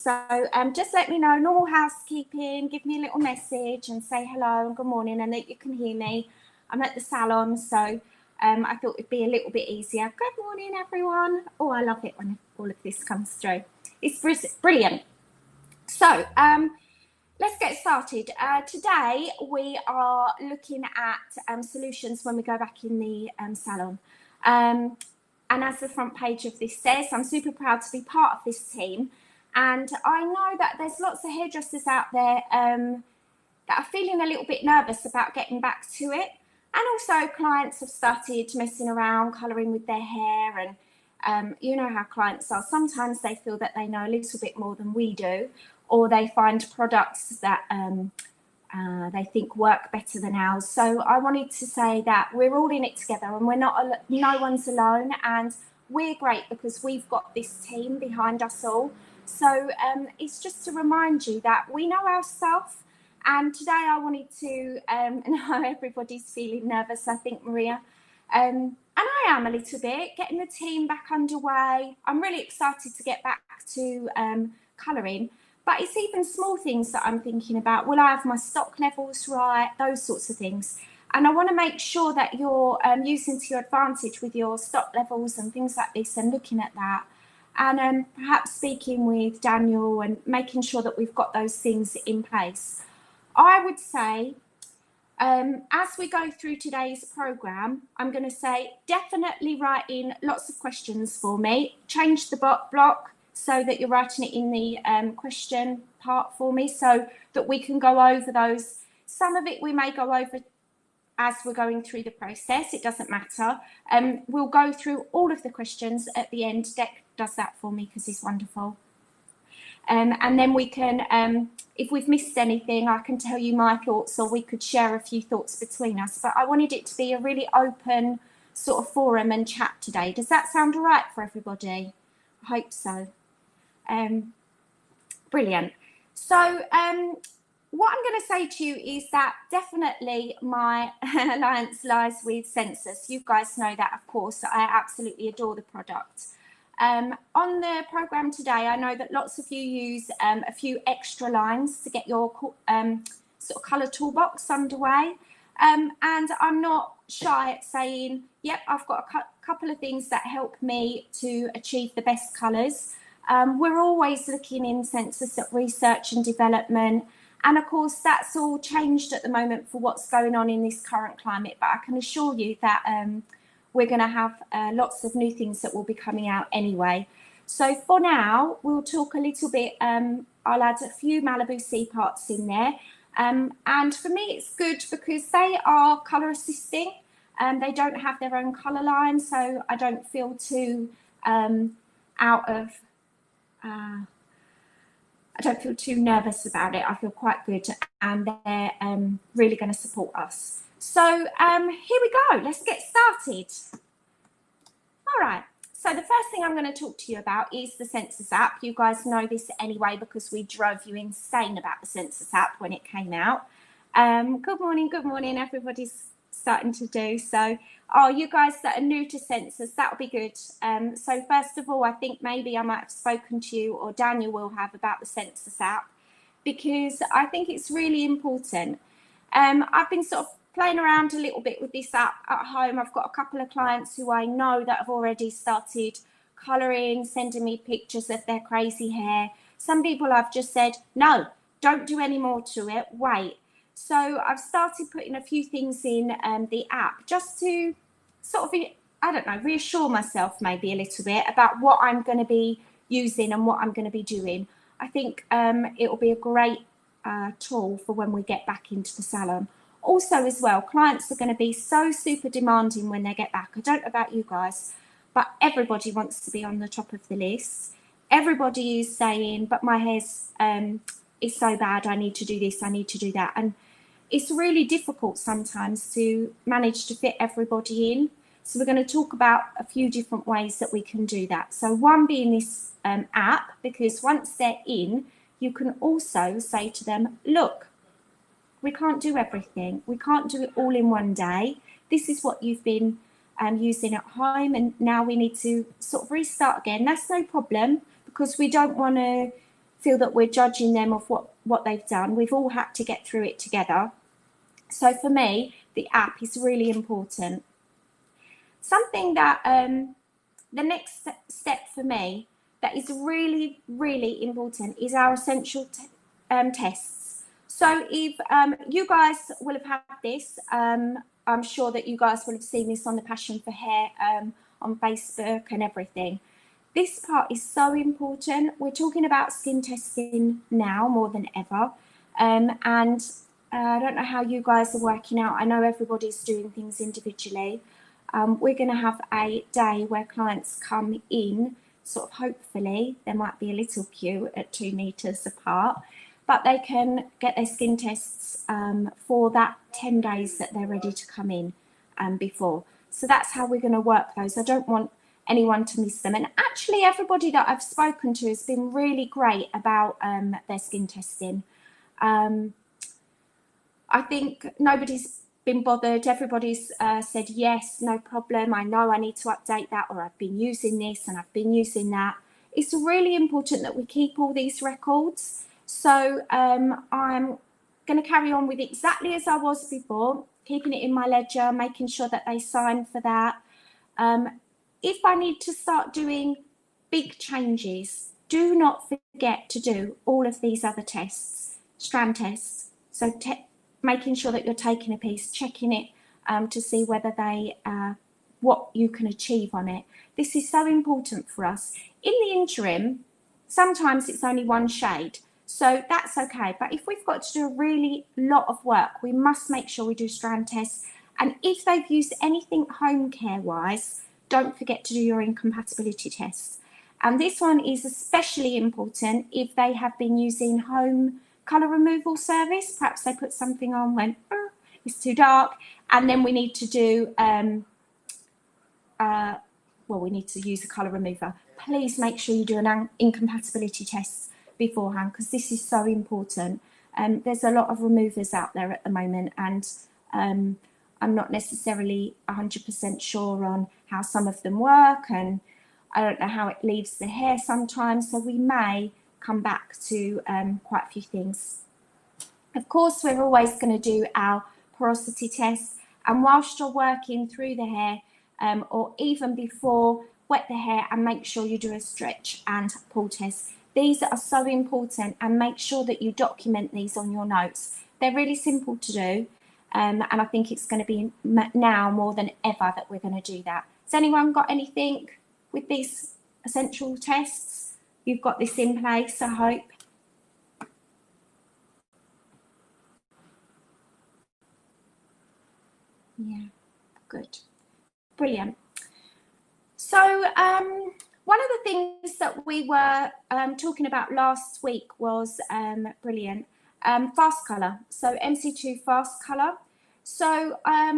So just let me know, normal housekeeping, give me a little message and say hello and good morning and that you can hear me. I'm at the salon, so I thought it'd be a little bit easier. Good morning, everyone. Oh, I love it when all of this comes through. It's brilliant. So let's get started. Today we are looking at solutions when we go back in the salon. And as the front page of this says, I'm super proud to be part of this team. And I know that there's lots of hairdressers out there that are feeling a little bit nervous about getting back to it. And also clients have started messing around, colouring with their hair. And you know how clients are. Sometimes they feel that they know a little bit more than we do, or they find products that they think work better than ours. So I wanted to say that we're all in it together and no one's alone. And we're great because we've got this team behind us all. So it's just to remind you that we know our stuff. And today I wanted to know everybody's feeling nervous, I think, Maria. And I am a little bit, getting the team back underway. I'm really excited to get back to colouring. But it's even small things that I'm thinking about. Will I have my stock levels right? Those sorts of things. And I want to make sure that you're using to your advantage with your stock levels and things like this and looking at that. And perhaps speaking with Daniel and making sure that we've got those things in place. I would say, as we go through today's programme, I'm going to say definitely write in lots of questions for me. Change the block so that you're writing it in the question part for me so that we can go over those. Some of it we may go over as we're going through the process. It doesn't matter. We'll go through all of the questions at the end. Dec does that for me because he's wonderful. And then we can, if we've missed anything, I can tell you my thoughts, or we could share a few thoughts between us. But I wanted it to be a really open sort of forum and chat today. Does that sound all right for everybody? I hope so. Brilliant. So what I'm going to say to you is that definitely my alliance lies with Census. You guys know that, of course. I absolutely adore the product. On the programme today, I know that lots of you use a few extra lines to get your sort of colour toolbox underway. And I'm not shy at saying, yep, I've got a couple of things that help me to achieve the best colours. We're always looking in Census at research and development. And of course, that's all changed at the moment for what's going on in this current climate. But I can assure you that we're going to have lots of new things that will be coming out anyway. So for now, we'll talk a little bit. I'll add a few Malibu C parts in there. And for me, it's good because they are colour assisting. They don't have their own colour line, so I don't feel too I don't feel too nervous about it. I feel quite good, and they're really going to support us. So here we go. Let's get started. All right. So the first thing I'm going to talk to you about is the Census app. You guys know this anyway because we drove you insane about the Census app when it came out. Good morning. Everybody's starting to do so. Oh, you guys that are new to Census, that'll be good. So first of all, I think maybe I might have spoken to you, or Daniel will have, about the Census app, because I think it's really important. I've been sort of playing around a little bit with this app at home. I've got a couple of clients who I know that have already started colouring, sending me pictures of their crazy hair. Some people I've just said, no, don't do any more to it, wait. So I've started putting a few things in the app just to sort of, I don't know, reassure myself maybe a little bit about what I'm going to be using and what I'm going to be doing. I think it will be a great tool for when we get back into the salon. Also as well, clients are going to be so super demanding when they get back. I don't know about you guys, but everybody wants to be on the top of the list. Everybody is saying, but my hair's is so bad, I need to do this, I need to do that. And it's really difficult sometimes to manage to fit everybody in. So we're going to talk about a few different ways that we can do that. So one being this app, because once they're in, you can also say to them, look, we can't do everything. We can't do it all in one day. This is what you've been using at home, and now we need to sort of restart again. That's no problem, because we don't want to feel that we're judging them of what they've done. We've all had to get through it together. So for me, the app is really important. Something that the next step for me that is really, really important is our essential tests. So if you guys will have had this, I'm sure that you guys will have seen this on the Passion for Hair on Facebook and everything. This part is so important. We're talking about skin testing now more than ever. And I don't know how you guys are working out. I know everybody's doing things individually. We're going to have a day where clients come in, sort of hopefully, there might be a little queue at 2 meters apart, but they can get their skin tests for that 10 days that they're ready to come in before. So that's how we're going to work those. I don't want anyone to miss them. And actually, everybody that I've spoken to has been really great about their skin testing. I think nobody's been bothered. Everybody's said, yes, no problem. I know I need to update that, or I've been using this and I've been using that. It's really important that we keep all these records. So I'm going to carry on with exactly as I was before, keeping it in my ledger, making sure that they sign for that. If I need to start doing big changes, do not forget to do all of these other tests, strand tests. So making sure that you're taking a piece, checking it to see whether they, what you can achieve on it. This is so important for us. In the interim, sometimes it's only one shade, so that's okay. But if we've got to do a really lot of work, we must make sure we do strand tests. And if they've used anything home care wise, don't forget to do your incompatibility tests. And this one is especially important if they have been using home colour removal service. Perhaps they put something on when it's too dark, and then we need to do we need to use a colour remover. Please make sure you do an incompatibility test beforehand, because this is so important. There's a lot of removers out there at the moment, and I'm not necessarily 100% sure on how some of them work, and I don't know how it leaves the hair sometimes, so we may come back to quite a few things. Of course, we're always going to do our porosity test, and whilst you're working through the hair, or even before, wet the hair and make sure you do a stretch and pull test. These are so important, and make sure that you document these on your notes. They're really simple to do, and I think it's going to be now more than ever that we're going to do that. Has anyone got anything with these essential tests? You've got this in place, I hope. Yeah, good. Brilliant. So one of the things that we were talking about last week was fast colour. So MC2 fast colour. So I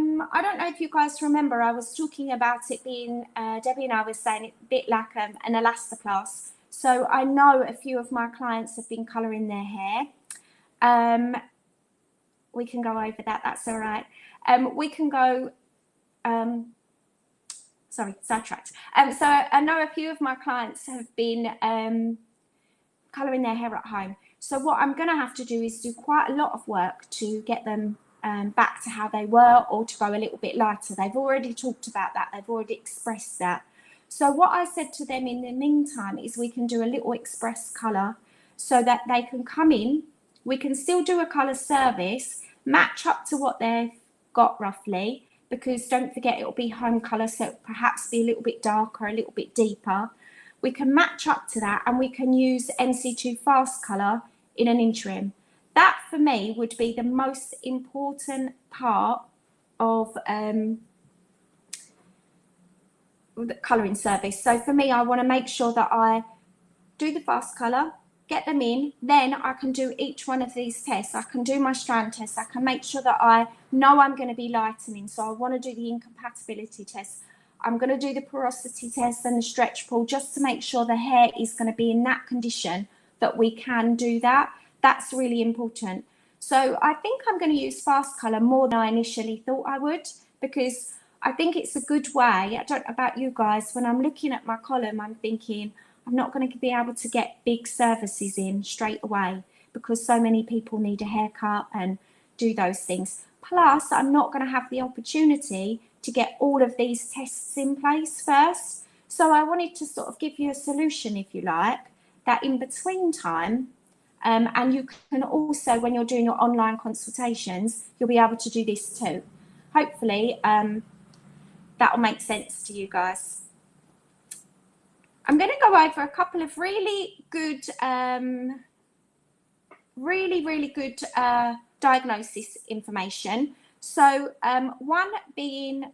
don't know if you guys remember, I was talking about it being, Debbie and I were saying it a bit like an elastoplast. So I know a few of my clients have been colouring their hair. We can go over that, that's all right. We can go, sorry, sidetracked. So I know a few of my clients have been colouring their hair at home. So what I'm going to have to do is do quite a lot of work to get them back to how they were, or to go a little bit lighter. They've already talked about that. They've already expressed that. So what I said to them in the meantime is we can do a little express colour so that they can come in. We can still do a colour service, match up to what they've got roughly, because don't forget it'll be home colour, so it'll perhaps be a little bit darker, a little bit deeper. We can match up to that, and we can use MC2 fast colour in an interim. That for me would be the most important part of the colouring service. So for me, I want to make sure that I do the fast colour, get them in, then I can do each one of these tests. I can do my strand test. I can make sure that I know I'm going to be lightening. So I want to do the incompatibility test. I'm going to do the porosity test and the stretch pull, just to make sure the hair is going to be in that condition that we can do that. That's really important. So I think I'm going to use fast colour more than I initially thought I would, because I think it's a good way. I don't know about you guys, when I'm looking at my column, I'm thinking, I'm not going to be able to get big services in straight away because so many people need a haircut and do those things. Plus, I'm not going to have the opportunity to get all of these tests in place first. So I wanted to sort of give you a solution, if you like, that in between time, and you can also, when you're doing your online consultations, you'll be able to do this too. Hopefully, that'll make sense to you guys. I'm going to go over a couple of really good, really good diagnosis information. So one being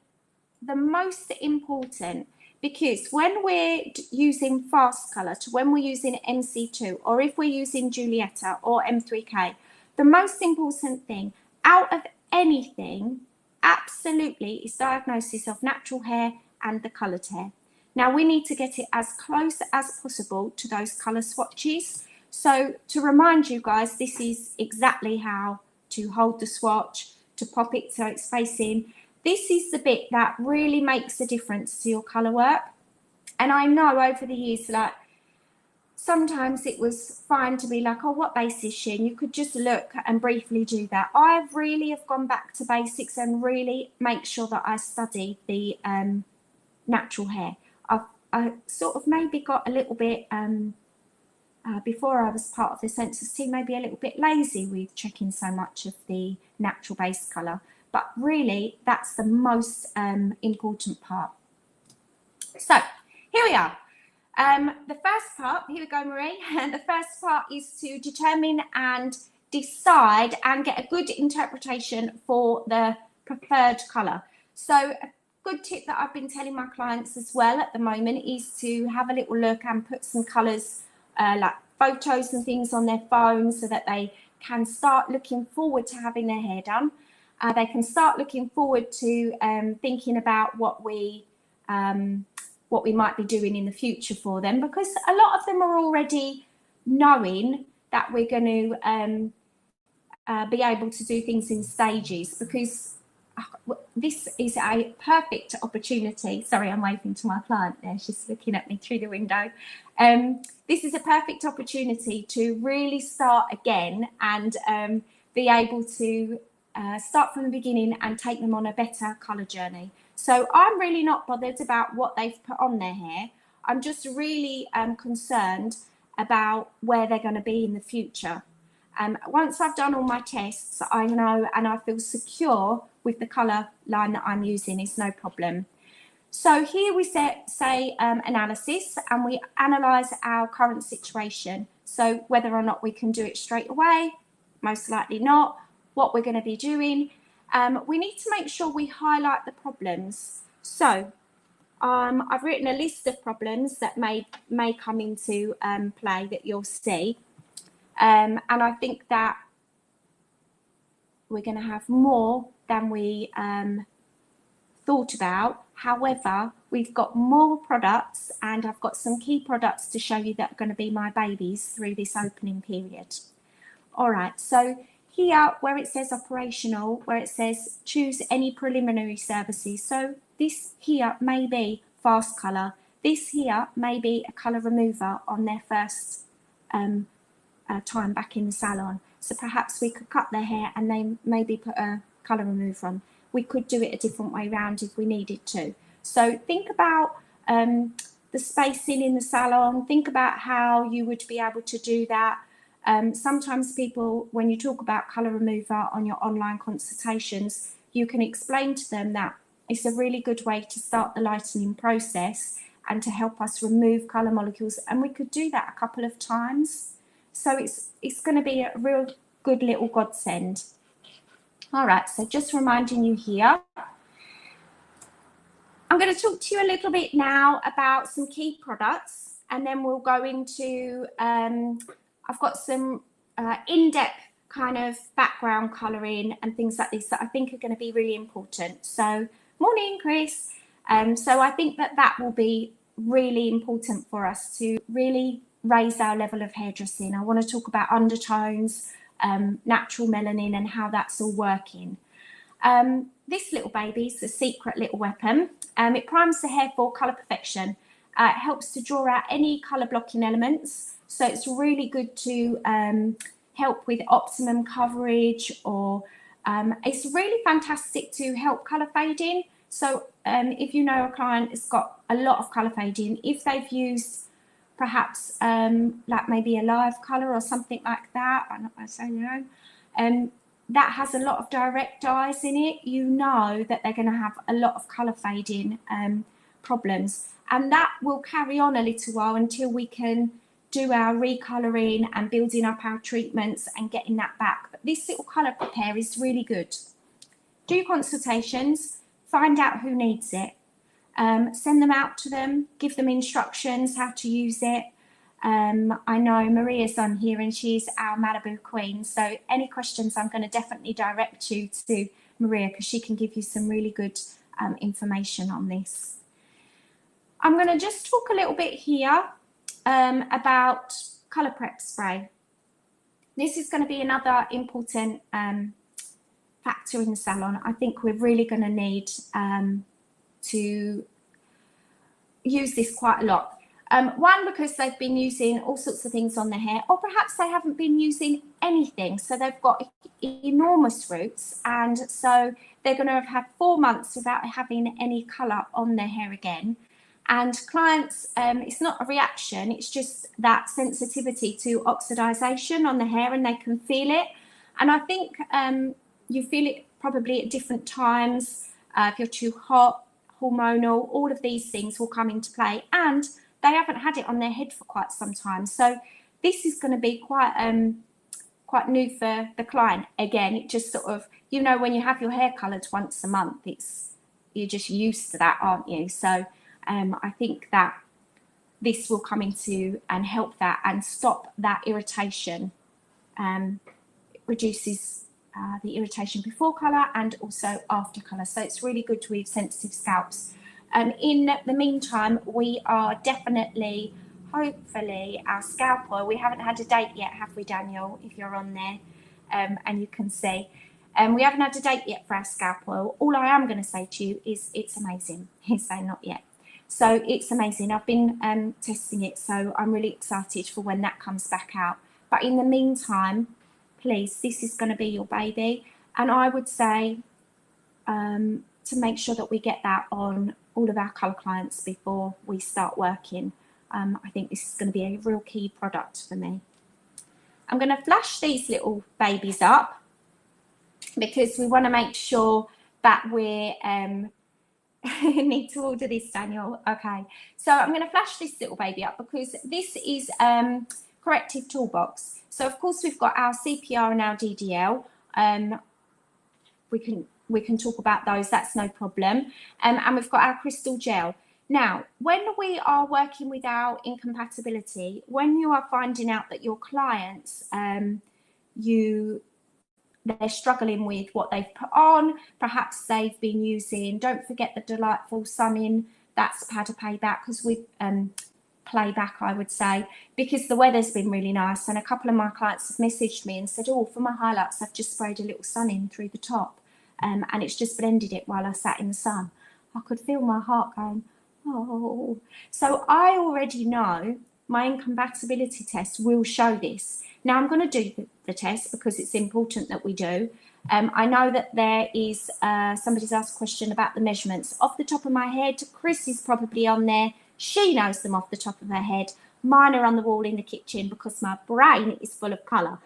the most important, because when we're using fast colour to when we're using MC2, or if we're using Julietta or M3K, the most important thing out of anything absolutely is diagnosis of natural hair and the coloured hair. Now we need to get it as close as possible to those colour swatches. So to remind you guys, this is exactly how to hold the swatch, to pop it so it's facing. This is the bit that really makes a difference to your colour work. And I know over the years, like, sometimes it was fine to be like, oh, what base is she? And you could just look and briefly do that. I really have gone back to basics and really make sure that I study the natural hair. I sort of maybe got a little bit, before I was part of the census team, maybe a little bit lazy with checking so much of the natural base colour. But really, that's the most important part. So, here we are. The first part, here we go, Marie. The first part is to determine and decide and get a good interpretation for the preferred colour. So, a good tip that I've been telling my clients as well at the moment is to have a little look and put some colours like photos and things on their phone so that they can start looking forward to having their hair done. They can start looking forward to thinking about what we might be doing in the future for them, because a lot of them are already knowing that we're going to be able to do things in stages, because this is a perfect opportunity. Sorry, I'm waving to my client there. She's looking at me through the window. This is a perfect opportunity to really start again and be able to start from the beginning and take them on a better colour journey. So I'm really not bothered about what they've put on their hair. I'm just really concerned about where they're going to be in the future. Once I've done all my tests, I know and I feel secure with the colour line that I'm using, is no problem. So here we say analysis, and we analyse our current situation. So whether or not we can do it straight away, most likely not, what we're going to be doing. We need to make sure we highlight the problems. So I've written a list of problems that may come into play that you'll see. And I think that we're going to have more than we thought about. However, we've got more products, and I've got some key products to show you that are going to be my babies through this opening period. All right, so here where it says operational, where it says choose any preliminary services. So this here may be fast colour. This here may be a colour remover on their first time back in the salon. So perhaps we could cut their hair and then maybe put a colour remover on. We could do it a different way around if we needed to. So think about the spacing in the salon. Think about how you would be able to do that. Sometimes people, when you talk about colour remover on your online consultations, you can explain to them that it's a really good way to start the lightening process and to help us remove colour molecules. And we could do that a couple of times. So it's going to be a real good little godsend. All right, so just reminding you here. I'm going to talk to you a little bit now about some key products, and then we'll go into, I've got some in-depth kind of background colouring and things like this that I think are going to be really important. So, morning, Chris. So I think that will be really important for us to really raise our level of hairdressing. I want to talk about undertones, natural melanin, and how that's all working. This little baby is a secret little weapon. It primes the hair for colour perfection. It helps to draw out any colour blocking elements. So it's really good to help with optimum coverage, or it's really fantastic to help colour fading. So if you know a client has got a lot of colour fading, if they've used perhaps like maybe a live colour or something like that, I say no, that has a lot of direct dyes in it, you know that they're going to have a lot of colour fading problems, and that will carry on a little while until we can do our recolouring and building up our treatments and getting that back. But this little colour prepare is really good. Do consultations, find out who needs it, send them out to them, give them instructions how to use it. I know Maria's on here and she's our Malibu queen, so any questions I'm going to definitely direct you to Maria, because she can give you some really good information on this. I'm going to just talk a little bit here about colour prep spray. This is going to be another important factor in the salon. I think we're really going to need to use this quite a lot. One, because they've been using all sorts of things on their hair, or perhaps they haven't been using anything. So they've got enormous roots, and so they're going to have had 4 months without having any colour on their hair again. And clients, it's not a reaction, it's just that sensitivity to oxidization on the hair, and they can feel it. And I think you feel it probably at different times. If you're too hot, hormonal, all of these things will come into play, and they haven't had it on their head for quite some time. So this is going to be quite new for the client. Again, it just sort of, you know, when you have your hair coloured once a month, you're just used to that, aren't you? So I think that this will come into and help that and stop that irritation. It reduces the irritation before colour and also after colour. So it's really good with sensitive scalps. In the meantime, we are definitely, hopefully, our scalp oil, we haven't had a date yet, have we, Daniel, if you're on there, and you can see. We haven't had a date yet for our scalp oil. All I am going to say to you is it's amazing. He's saying not yet. So it's amazing. I've been testing it, so I'm really excited for when that comes back out. But in the meantime, please, this is going to be your baby. And I would say to make sure that we get that on all of our colour clients before we start working. I think this is going to be a real key product for me. I'm going to flash these little babies up because we want to make sure that we're need to order this, Daniel. Okay, so I'm going to flash this little baby up because this is corrective toolbox. So of course we've got our CPR and our DDL. We can talk about those, that's no problem. And we've got our crystal gel. Now, when we are working with our incompatibility, when you are finding out that your clients, they're struggling with what they've put on, perhaps they've been using, don't forget the Delightful Sun-In, that's powder payback, because we playback, I would say, because the weather's been really nice, and a couple of my clients have messaged me and said, oh, for my highlights, I've just sprayed a little Sun-In through the top, and it's just blended it while I sat in the sun. I could feel my heart going, oh. So I already know my incompatibility test will show this. Now I'm going to do the test because it's important that we do. I know that there is, somebody's asked a question about the measurements. Off the top of my head, Chris is probably on there. She knows them off the top of her head. Mine are on the wall in the kitchen because my brain is full of colour.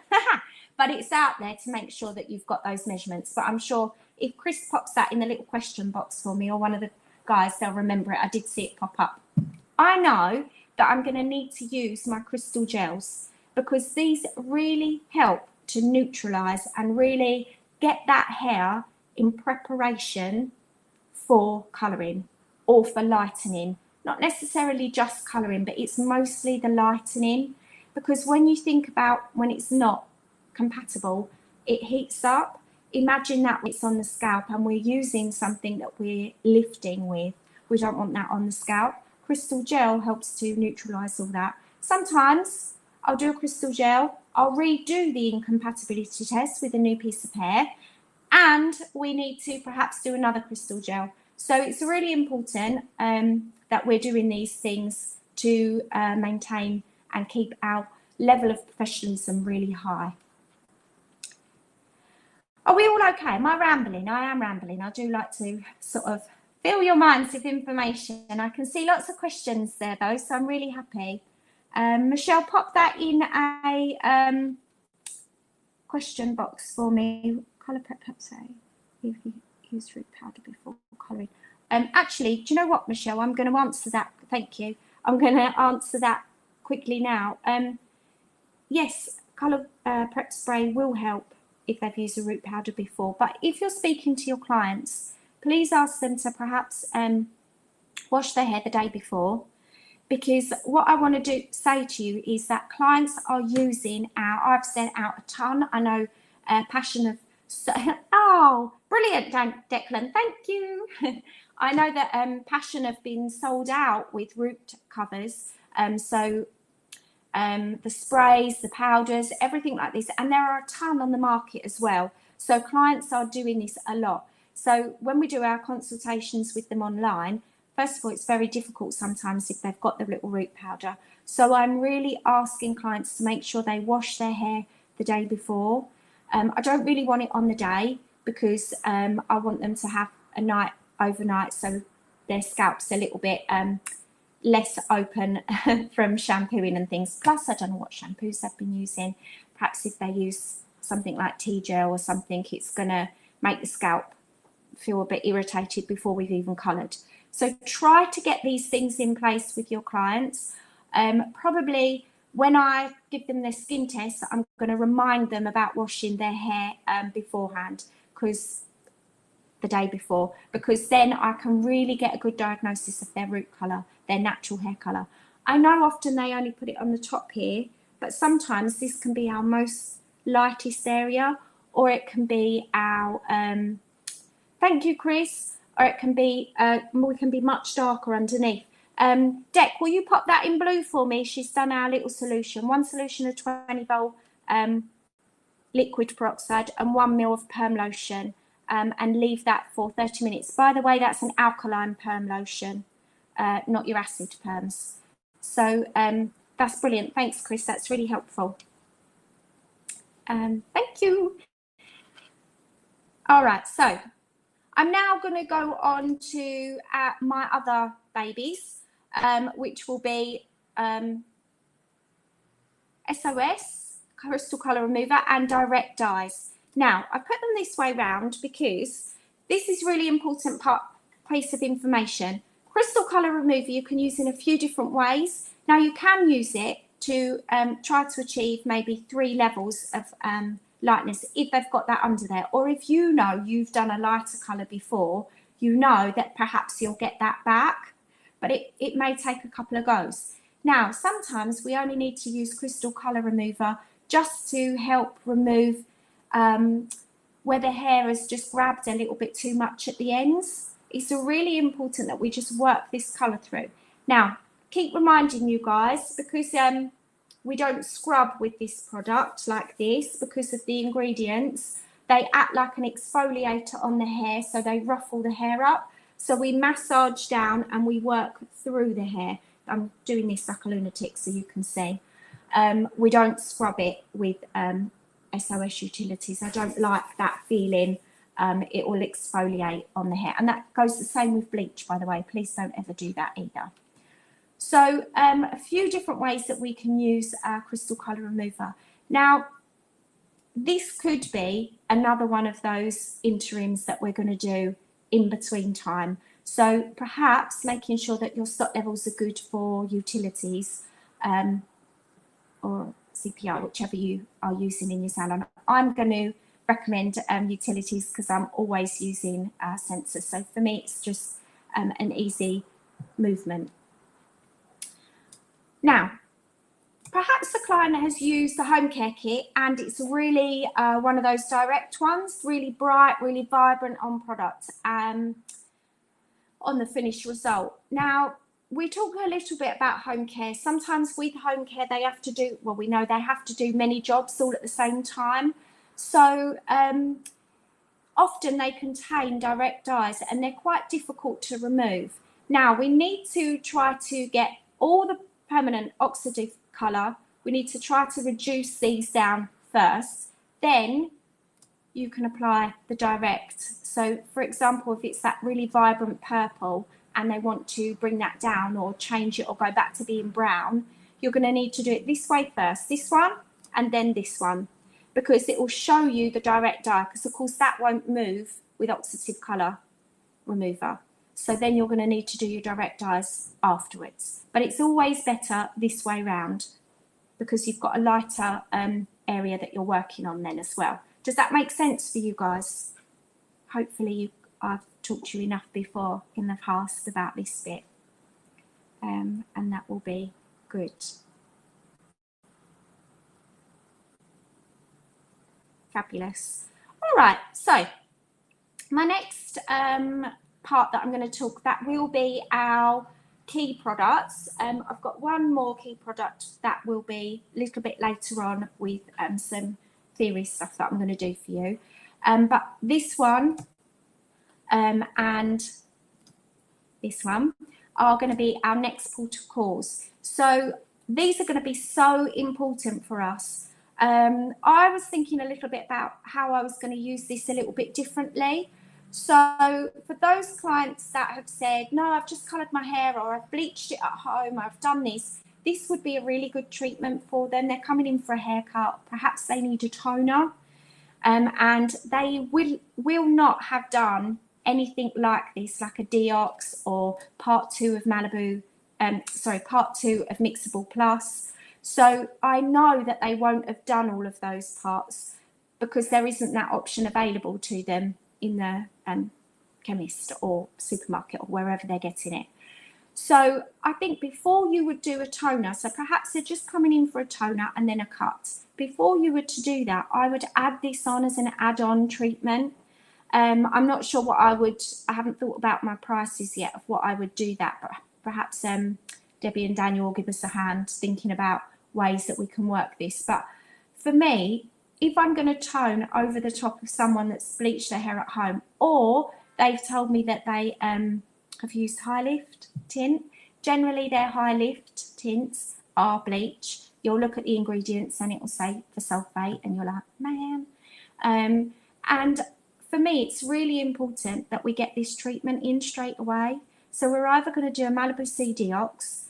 But it's out there to make sure that you've got those measurements. But I'm sure if Chris pops that in the little question box for me, or one of the guys, they'll remember it. I did see it pop up. I know that I'm going to need to use my crystal gels because these really help to neutralise and really get that hair in preparation for colouring or for lightening. Not necessarily just colouring, but it's mostly the lightening, because when you think about when it's not compatible, it heats up. Imagine that it's on the scalp and we're using something that we're lifting with. We don't want that on the scalp. Crystal gel helps to neutralise all that. Sometimes I'll do a crystal gel, I'll redo the incompatibility test with a new piece of hair, and we need to perhaps do another crystal gel. So it's really important that we're doing these things to maintain and keep our level of professionalism really high. Are we all okay? Am I rambling? I am rambling. I do like to sort of fill your minds with information. I can see lots of questions there though, so I'm really happy. Michelle, pop that in a question box for me. Colour prep, say, if you use root powder before colouring. Actually, do you know what, Michelle? I'm going to answer that. Thank you. I'm going to answer that quickly now. Yes, colour prep spray will help if they've used a root powder before. But if you're speaking to your clients, please ask them to perhaps wash their hair the day before. Because what I want to say to you is that clients are using I've sent out a ton. I know Passion of, oh, brilliant, Declan, thank you. I know that Passion have been sold out with root covers. So the sprays, the powders, everything like this. And there are a ton on the market as well. So clients are doing this a lot. So when we do our consultations with them online, first of all, it's very difficult sometimes if they've got the little root powder. So I'm really asking clients to make sure they wash their hair the day before. I don't really want it on the day because I want them to have a night overnight so their scalp's a little bit less open from shampooing and things. Plus, I don't know what shampoos they've been using. Perhaps if they use something like tea gel or something, it's going to make the scalp feel a bit irritated before we've even coloured. So try to get these things in place with your clients. Probably when I give them their skin test, I'm going to remind them about washing their hair beforehand, because the day before, because then I can really get a good diagnosis of their root colour, their natural hair colour. I know often they only put it on the top here, but sometimes this can be our most lightest area, or it can be our, thank you, Chris, or it can be, we can be much darker underneath. Dec, will you pop that in blue for me? She's done our little solution, one solution of 20 vol liquid peroxide and 1 ml of perm lotion. And leave that for 30 minutes. By the way, that's an alkaline perm lotion, not your acid perms. So that's brilliant. Thanks, Chris. That's really helpful. Thank you. All right, so I'm now going to go on to my other babies, which will be SOS, Crystal Colour Remover, and Direct Dyes. Now, I put them this way round because this is really important piece of information. Crystal Colour Remover you can use in a few different ways. Now, you can use it to try to achieve maybe 3 levels of lightness if they've got that under there. Or if you know you've done a lighter colour before, you know that perhaps you'll get that back, but it may take a couple of goes. Now, sometimes we only need to use Crystal Colour Remover just to help remove where the hair has just grabbed a little bit too much at the ends. It's really important that we just work this colour through. Now, keep reminding you guys, because we don't scrub with this product like this because of the ingredients. They act like an exfoliator on the hair, so they ruffle the hair up. So we massage down and we work through the hair. I'm doing this like a lunatic so you can see. We don't scrub it with SOS Utilities. I don't like that feeling. It will exfoliate on the hair. And that goes the same with bleach, by the way. Please don't ever do that either. So a few different ways that we can use Crystal Colour Remover. Now, this could be another one of those interims that we're going to do in between time. So perhaps making sure that your stock levels are good for Utilities or CPR, whichever you are using in your salon. I'm going to recommend Utilities because I'm always using sensors. So for me, it's just an easy movement. Now, perhaps the client has used the home care kit and it's really one of those direct ones, really bright, really vibrant on product, on the finished result. Now, we talk a little bit about home care. Sometimes with home care, they have to do, well, we know they have to do many jobs all at the same time. So often they contain direct dyes and they're quite difficult to remove. Now, we need to try to get all the permanent oxidative colour. We need to try to reduce these down first. Then you can apply the direct. So, for example, if it's that really vibrant purple and they want to bring that down or change it or go back to being brown, you're going to need to do it this way first, this one, and then this one, because it will show you the direct dye, because of course that won't move with oxidative colour remover. So then you're going to need to do your direct dyes afterwards. But it's always better this way round, because you've got a lighter area that you're working on then as well. Does that make sense for you guys? Hopefully I've talked to you enough before in the past about this bit, and that will be good. Fabulous. All right, so my next part that I'm going to talk, that will be our key products. I've got one more key product that will be a little bit later on with some theory stuff that I'm going to do for you. But this one and this one are going to be our next port of calls. So these are going to be so important for us. I was thinking a little bit about how I was going to use this a little bit differently. So for those clients that have said, no, I've just coloured my hair, or I've bleached it at home, I've done this would be a really good treatment for them. They're coming in for a haircut, perhaps they need a toner, and they will not have done anything like this, like a Deox or part 2 of Malibu, part 2 of Mixable Plus. So I know that they won't have done all of those parts because there isn't that option available to them in the chemist or supermarket or wherever they're getting it. So I think before you would do a toner, so perhaps they're just coming in for a toner and then a cut. Before you were to do that, I would add this on as an add-on treatment. I'm not sure what I haven't thought about my prices yet of what I would do that, but perhaps Debbie and Daniel will give us a hand thinking about ways that we can work this. But for me, if I'm going to tone over the top of someone that's bleached their hair at home, or they've told me that they have used high lift tint, generally their high lift tints are bleach. You'll look at the ingredients and it will say for sulfate and you're like, man. And for me, it's really important that we get this treatment in straight away. So we're either going to do a Malibu C Deox.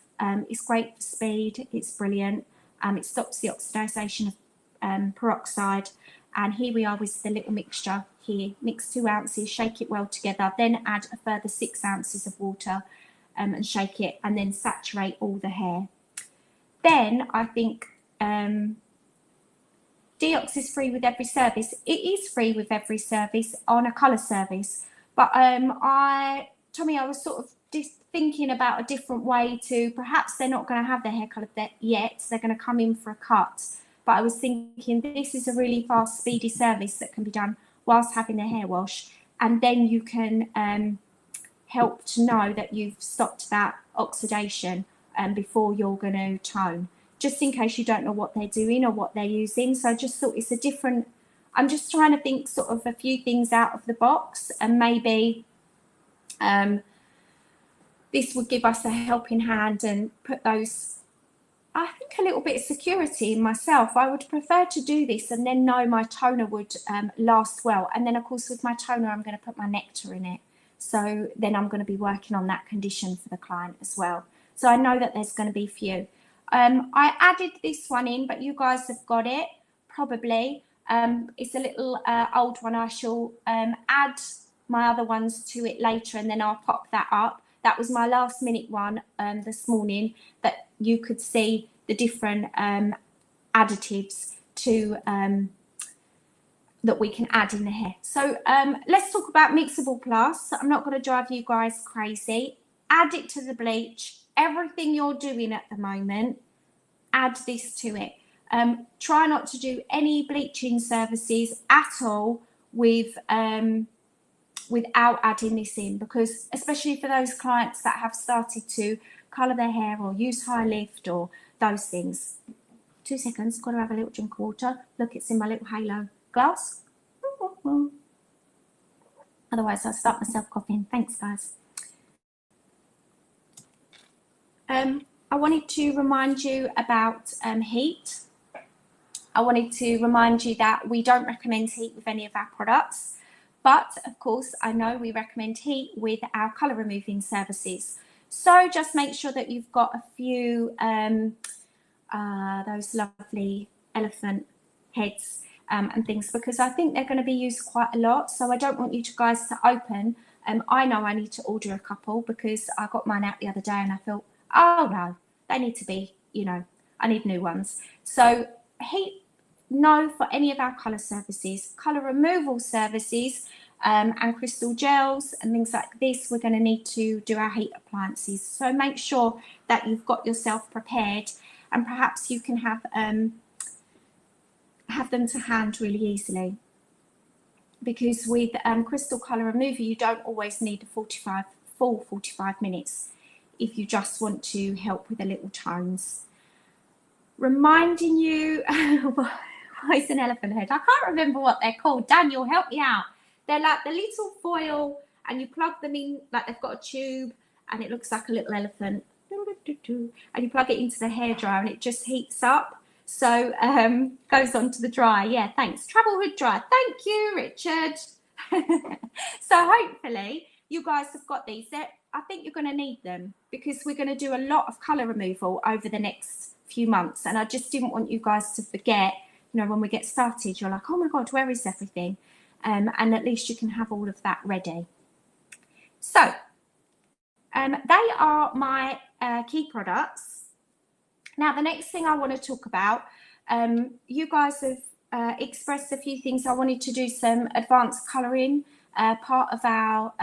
It's great for speed. It's brilliant. It stops the oxidization of peroxide. And here we are with the little mixture here. Mix 2 ounces, shake it well together, then add a further 6 ounces of water and shake it, and then saturate all the hair. Then I think Deox is free with every service. It is free with every service on a colour service. But Tommy, I was sort of thinking about a different way to, perhaps they're not going to have their hair coloured yet. They're going to come in for a cut. But I was thinking this is a really fast, speedy service that can be done whilst having their hair wash. And then you can help to know that you've stopped that oxidation before you're going to tone, just in case you don't know what they're doing or what they're using. So I just thought it's a different, I'm just trying to think sort of a few things out of the box, and maybe this would give us a helping hand and put those, I think, a little bit of security in myself. I would prefer to do this and then know my toner would last well. And then, of course, with my toner, I'm going to put my nectar in it. So then I'm going to be working on that condition for the client as well. So I know that there's going to be few. I added this one in, but you guys have got it, probably. It's a little old one. I shall add my other ones to it later, and then I'll pop that up. That was my last minute one this morning, that you could see the different additives to that we can add in the hair. So let's talk about Mixable Plus. I'm not going to drive you guys crazy. Add it to the bleach. Everything you're doing at the moment, add this to it. Try not to do any bleaching services at all with without adding this in, because especially for those clients that have started to colour their hair or use high lift or those things. 2 seconds, got to have a little drink of water. Look, it's in my little halo glass. Otherwise, I'll start myself coughing. Thanks, guys. I wanted to remind you about heat. I wanted to remind you that we don't recommend heat with any of our products, but of course, I know we recommend heat with our colour removing services. So just make sure that you've got a few those lovely elephant heads and things, because I think they're going to be used quite a lot. So I don't want you guys to open. I know I need to order a couple because I got mine out the other day and I thought, oh no, they need to be, you know, I need new ones. So heat, no, for any of our colour services, colour removal services, and crystal gels and things like this, we're going to need to do our heat appliances. So make sure that you've got yourself prepared, and perhaps you can have them to hand really easily. Because with crystal colour remover, you don't always need a full 45 minutes if you just want to help with the little tones. Reminding you, it's an elephant head. I can't remember what they're called. Daniel, help me out. They're like the little foil, and you plug them in, like they've got a tube, and it looks like a little elephant. And you plug it into the hairdryer, and it just heats up. So goes on to the dryer. Yeah, thanks. Travel hood dryer. Thank you, Richard. So hopefully you guys have got these. I think you're going to need them because we're going to do a lot of colour removal over the next few months, and I just didn't want you guys to forget. You know, when we get started, you're like, oh my god, where is everything? And at least you can have all of that ready. So they are my key products. Now, the next thing I want to talk about, you guys have expressed a few things. I wanted to do some advanced colouring, part of our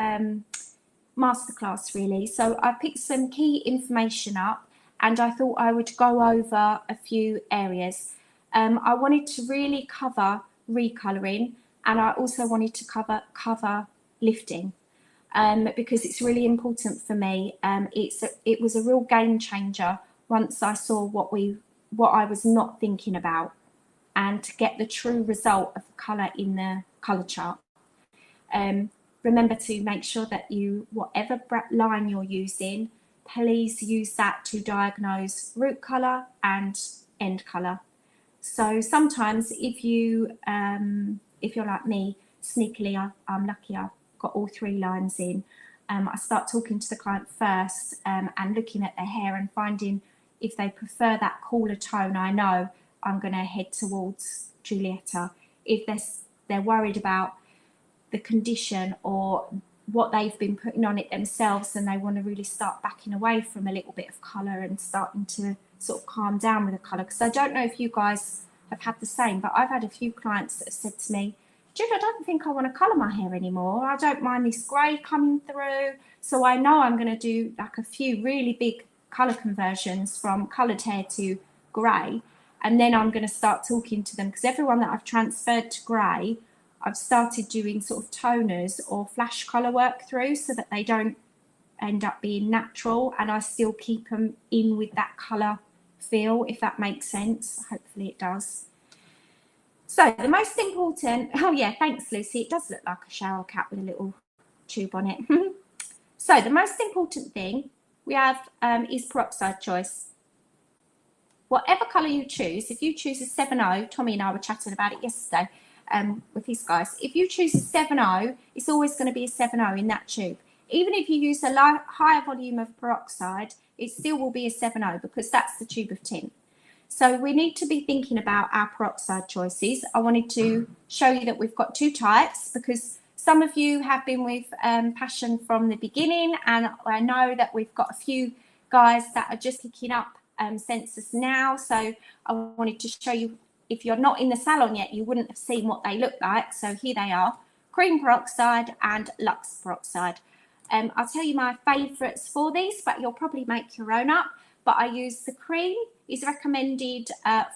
masterclass, really. So I picked some key information up, and I thought I would go over a few areas. I wanted to really cover recolouring, and I also wanted to cover lifting, because it's really important for me. It was a real game changer once I saw what I was not thinking about, and to get the true result of colour in the colour chart. Remember to make sure that whatever line you're using, please use that to diagnose root colour and end colour. So sometimes if you're like me, sneakily, I'm lucky I've got all three lines in. I start talking to the client first and looking at their hair and finding if they prefer that cooler tone, I know I'm going to head towards Giulietta. If they're worried about the condition or what they've been putting on it themselves, and they want to really start backing away from a little bit of colour and starting to sort of calm down with the colour. Because I don't know if you guys have had the same, but I've had a few clients that have said to me, Jude, I don't think I want to colour my hair anymore. I don't mind this grey coming through. So I know I'm going to do like a few really big colour conversions from coloured hair to grey. And then I'm going to start talking to them, because everyone that I've transferred to grey, I've started doing sort of toners or flash colour work through, so that they don't end up being natural, and I still keep them in with that colour feel, if that makes sense. Hopefully it does. So the most important, oh yeah, thanks Lucy, it does look like a shower cap with a little tube on it. So the most important thing we have is peroxide choice. Whatever colour you choose, if you choose a 7.0, Tommy and I were chatting about it yesterday with his guys. If you choose a 7.0, it's always going to be a 7.0 in that tube. Even if you use a higher volume of peroxide, it still will be a 7.0 because that's the tube of tint. So we need to be thinking about our peroxide choices. I wanted to show you that we've got two types, because some of you have been with Passion from the beginning, and I know that we've got a few guys that are just picking up sensors now. So I wanted to show you, if you're not in the salon yet, you wouldn't have seen what they look like. So here they are, cream peroxide and luxe peroxide. I'll tell you my favourites for these, but you'll probably make your own up. But I use the cream, is recommended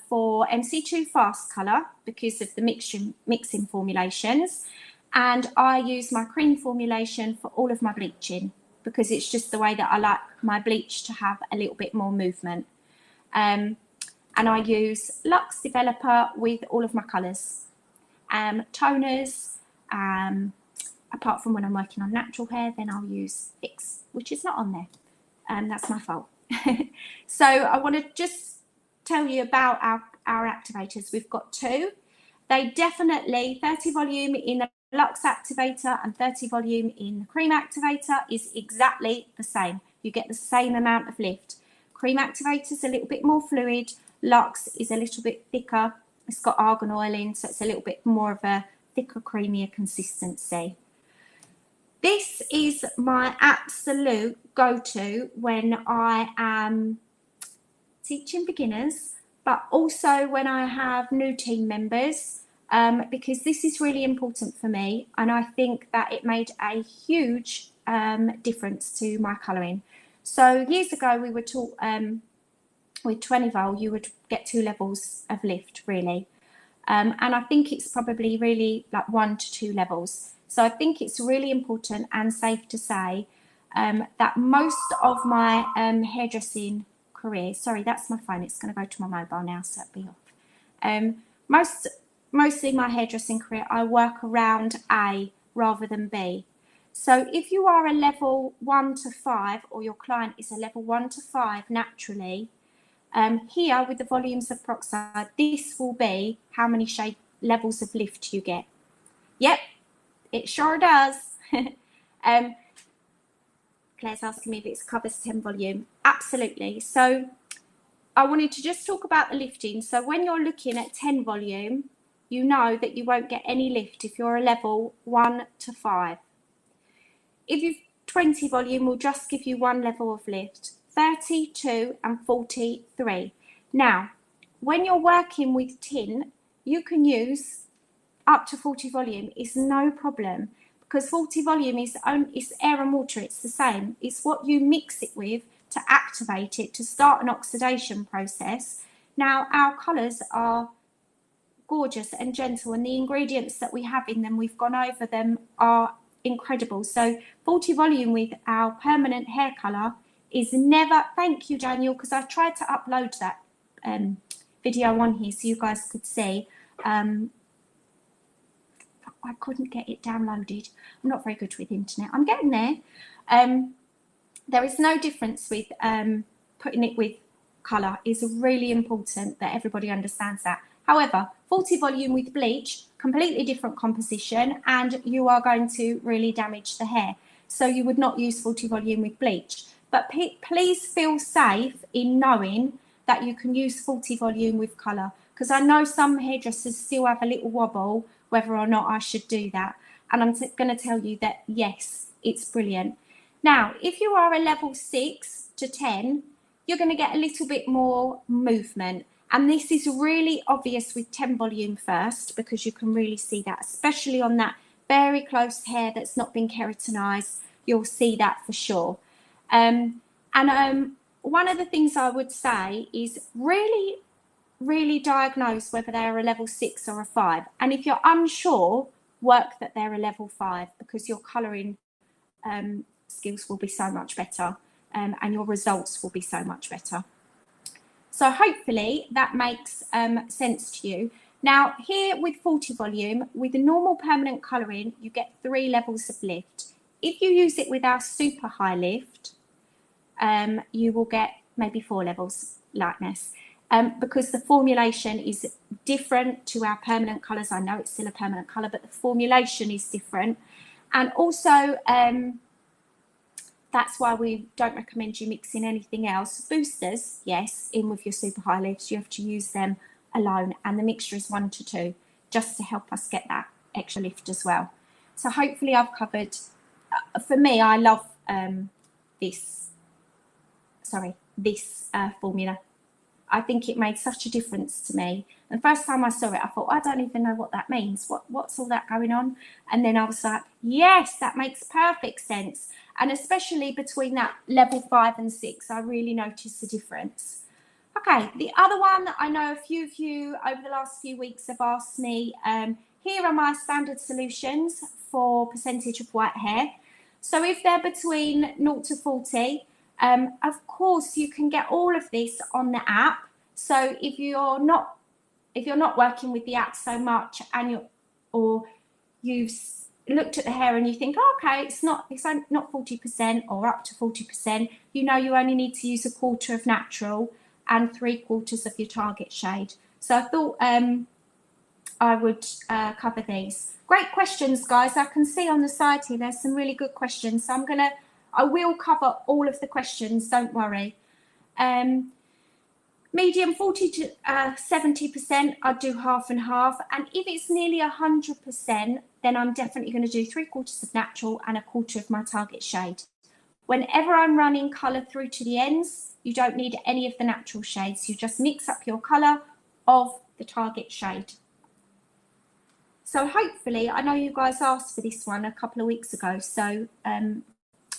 for MC2 fast colour because of the mixing formulations. And I use my cream formulation for all of my bleaching, because it's just the way that I like my bleach to have a little bit more movement. And I use Luxe Developer with all of my colours. Toners, apart from when I'm working on natural hair, then I'll use Fix, which is not on there. That's my fault. So I want to just tell you about our activators. We've got two. They definitely, 30 volume in the Luxe activator and 30 volume in the cream activator is exactly the same. You get the same amount of lift. Cream activator is a little bit more fluid. Luxe is a little bit thicker. It's got argan oil in, so it's a little bit more of a thicker, creamier consistency. This is my absolute go-to when I am teaching beginners, but also when I have new team members, because this is really important for me, and I think that it made a huge difference to my colouring. So years ago we were taught with 20 vol you would get 2 levels of lift really, and I think it's probably really like 1 to 2 levels. So I think it's really important and safe to say that most of my hairdressing career, sorry, that's my phone, it's going to go to my mobile now, so it'll be off. Mostly my hairdressing career, I work around A rather than B. So if you are a level 1 to 5, or your client is a level 1 to 5 naturally, here with the volumes of peroxide, this will be how many shade levels of lift you get. Yep, it sure does. Claire's asking me if it covers 10 volume. Absolutely. So I wanted to just talk about the lifting. So when you're looking at 10 volume, you know that you won't get any lift if you're a level 1 to 5. If you've 20 volume, will just give you 1 level of lift. 32 and 43. Now, when you're working with tin, you can use up to 40 volume. It's no problem, because 40 volume is air and water. It's the same. It's what you mix it with to activate it, to start an oxidation process. Now, our colours are gorgeous and gentle, and the ingredients that we have in them, we've gone over them, are incredible. So 40 volume with our permanent hair colour is never, thank you Daniel, because I tried to upload that video on here so you guys could see. I couldn't get it downloaded. I'm not very good with internet. I'm getting there. There is no difference with putting it with colour. It's really important that everybody understands that. However, 40 volume with bleach, completely different composition, and you are going to really damage the hair. So you would not use 40 volume with bleach. But please feel safe in knowing that you can use 40 volume with colour, because I know some hairdressers still have a little wobble whether or not I should do that. And I'm going to tell you that, yes, it's brilliant. Now, if you are a level 6 to 10, you're going to get a little bit more movement. And this is really obvious with 10 volume first, because you can really see that, especially on that very close hair that's not been keratinized. You'll see that for sure. One of the things I would say is really diagnose whether they're a level 6 or a 5. And if you're unsure, work that they're a level 5, because your colouring skills will be so much better, and your results will be so much better. So hopefully that makes sense to you. Now here with 40 volume, with the normal permanent colouring, you get 3 levels of lift. If you use it with our super high lift, you will get maybe 4 levels lightness, because the formulation is different to our permanent colours. I know it's still a permanent colour, but the formulation is different. And also, that's why we don't recommend you mixing anything else. Boosters, yes, in with your super high lifts, you have to use them alone, and the mixture is 1 to 2, just to help us get that extra lift as well. So hopefully I've covered, for me, I love this formula. I think it made such a difference to me. The first time I saw it, I thought, I don't even know what that means. What's all that going on? And then I was like, yes, that makes perfect sense. And especially between that level 5 and 6, I really noticed the difference. Okay, the other one that I know a few of you over the last few weeks have asked me, here are my standard solutions for percentage of white hair. So if they're between 0 to 40, of course you can get all of this on the app. So if you're not working with the app so much, and you've looked at the hair and you think, oh, okay, it's not 40% or up to 40%, you know you only need to use 1/4 of natural and 3/4 of your target shade. So I thought I would cover these. Great questions, guys. I can see on the side here there's some really good questions. So I will cover all of the questions, don't worry. Medium 40 to 70%, I'd do half and half. And if it's nearly 100%, then I'm definitely going to do 3/4 of natural and 1/4 of my target shade. Whenever I'm running colour through to the ends, you don't need any of the natural shades. You just mix up your colour of the target shade. So hopefully, I know you guys asked for this one a couple of weeks ago, so I'm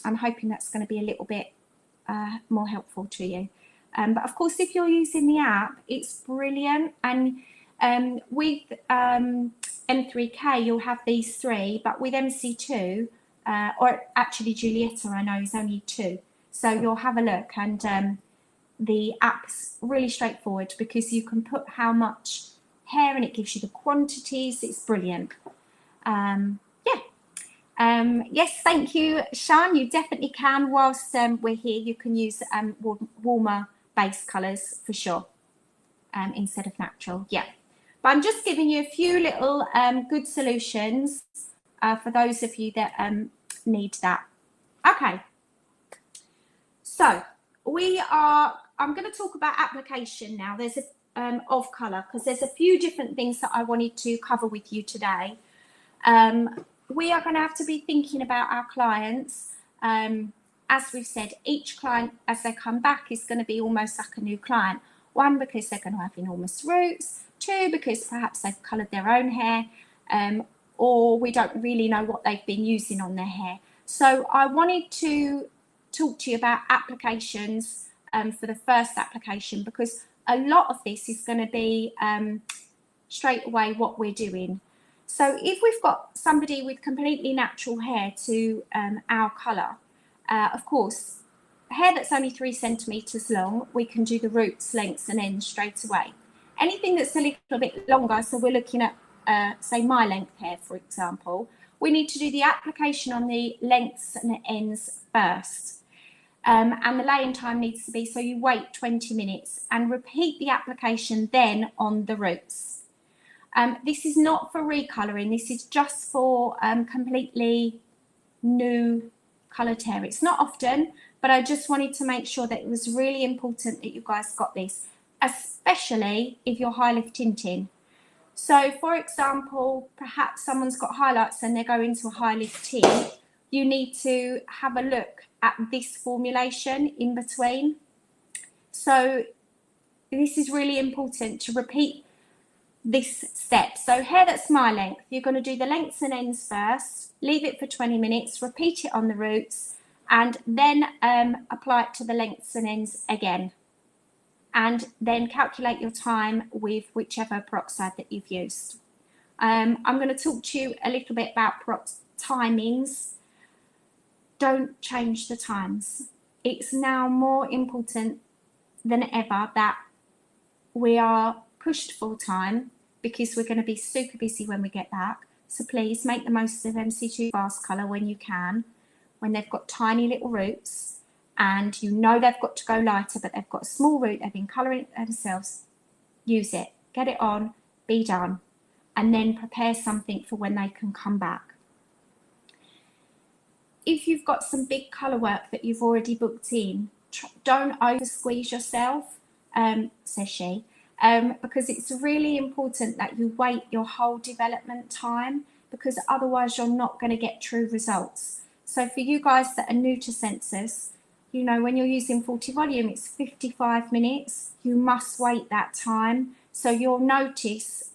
hoping that's going to be a little bit more helpful to you. But of course, if you're using the app, it's brilliant. And with M3K, you'll have these 3, but with MC2, or actually Julietta, I know, is only 2. So you'll have a look, and the app's really straightforward because you can put how much hair and it gives you the quantities. It's brilliant. Yes, thank you, Sean. You definitely can. Whilst we're here, you can use warmer base colours for sure, instead of natural. Yeah, but I'm just giving you a few little good solutions for those of you that need that. Okay, so I'm going to talk about application now. There's of colour, because there's a few different things that I wanted to cover with you today. We are going to have to be thinking about our clients. As we've said, each client, as they come back, is going to be almost like a new client. 1, because they're going to have enormous roots. 2, because perhaps they've coloured their own hair, or we don't really know what they've been using on their hair. So I wanted to talk to you about applications for the first application, because a lot of this is going to be straight away what we're doing. So if we've got somebody with completely natural hair to our colour, of course, hair that's only 3 centimetres long, we can do the roots, lengths and ends straight away. Anything that's a little bit longer, so we're looking at, say, my length hair, for example, we need to do the application on the lengths and ends first. And the laying time needs to be, so you wait 20 minutes and repeat the application then on the roots. This is not for recolouring, this is just for completely new coloured hair. It's not often, but I just wanted to make sure that it was really important that you guys got this, especially if you're high lift tinting. So, for example, perhaps someone's got highlights and they're going to a high lift tint. You need to have a look at this formulation in between. So this is really important to repeat this step. So hair that's my length, you're going to do the lengths and ends first, leave it for 20 minutes, repeat it on the roots, and then apply it to the lengths and ends again. And then calculate your time with whichever peroxide that you've used. I'm going to talk to you a little bit about timings. Don't change the times. It's now more important than ever that we are pushed full time, because we're going to be super busy when we get back. So please make the most of MC2 fast colour when you can, when they've got tiny little roots and you know they've got to go lighter, but they've got a small root, they've been colouring it themselves. Use it, get it on, be done, and then prepare something for when they can come back. If you've got some big colour work that you've already booked in, don't over squeeze yourself, says she, because it's really important that you wait your whole development time, because otherwise you're not going to get true results. So for you guys that are new to Census, you know, when you're using 40 volume, it's 55 minutes. You must wait that time. So you'll notice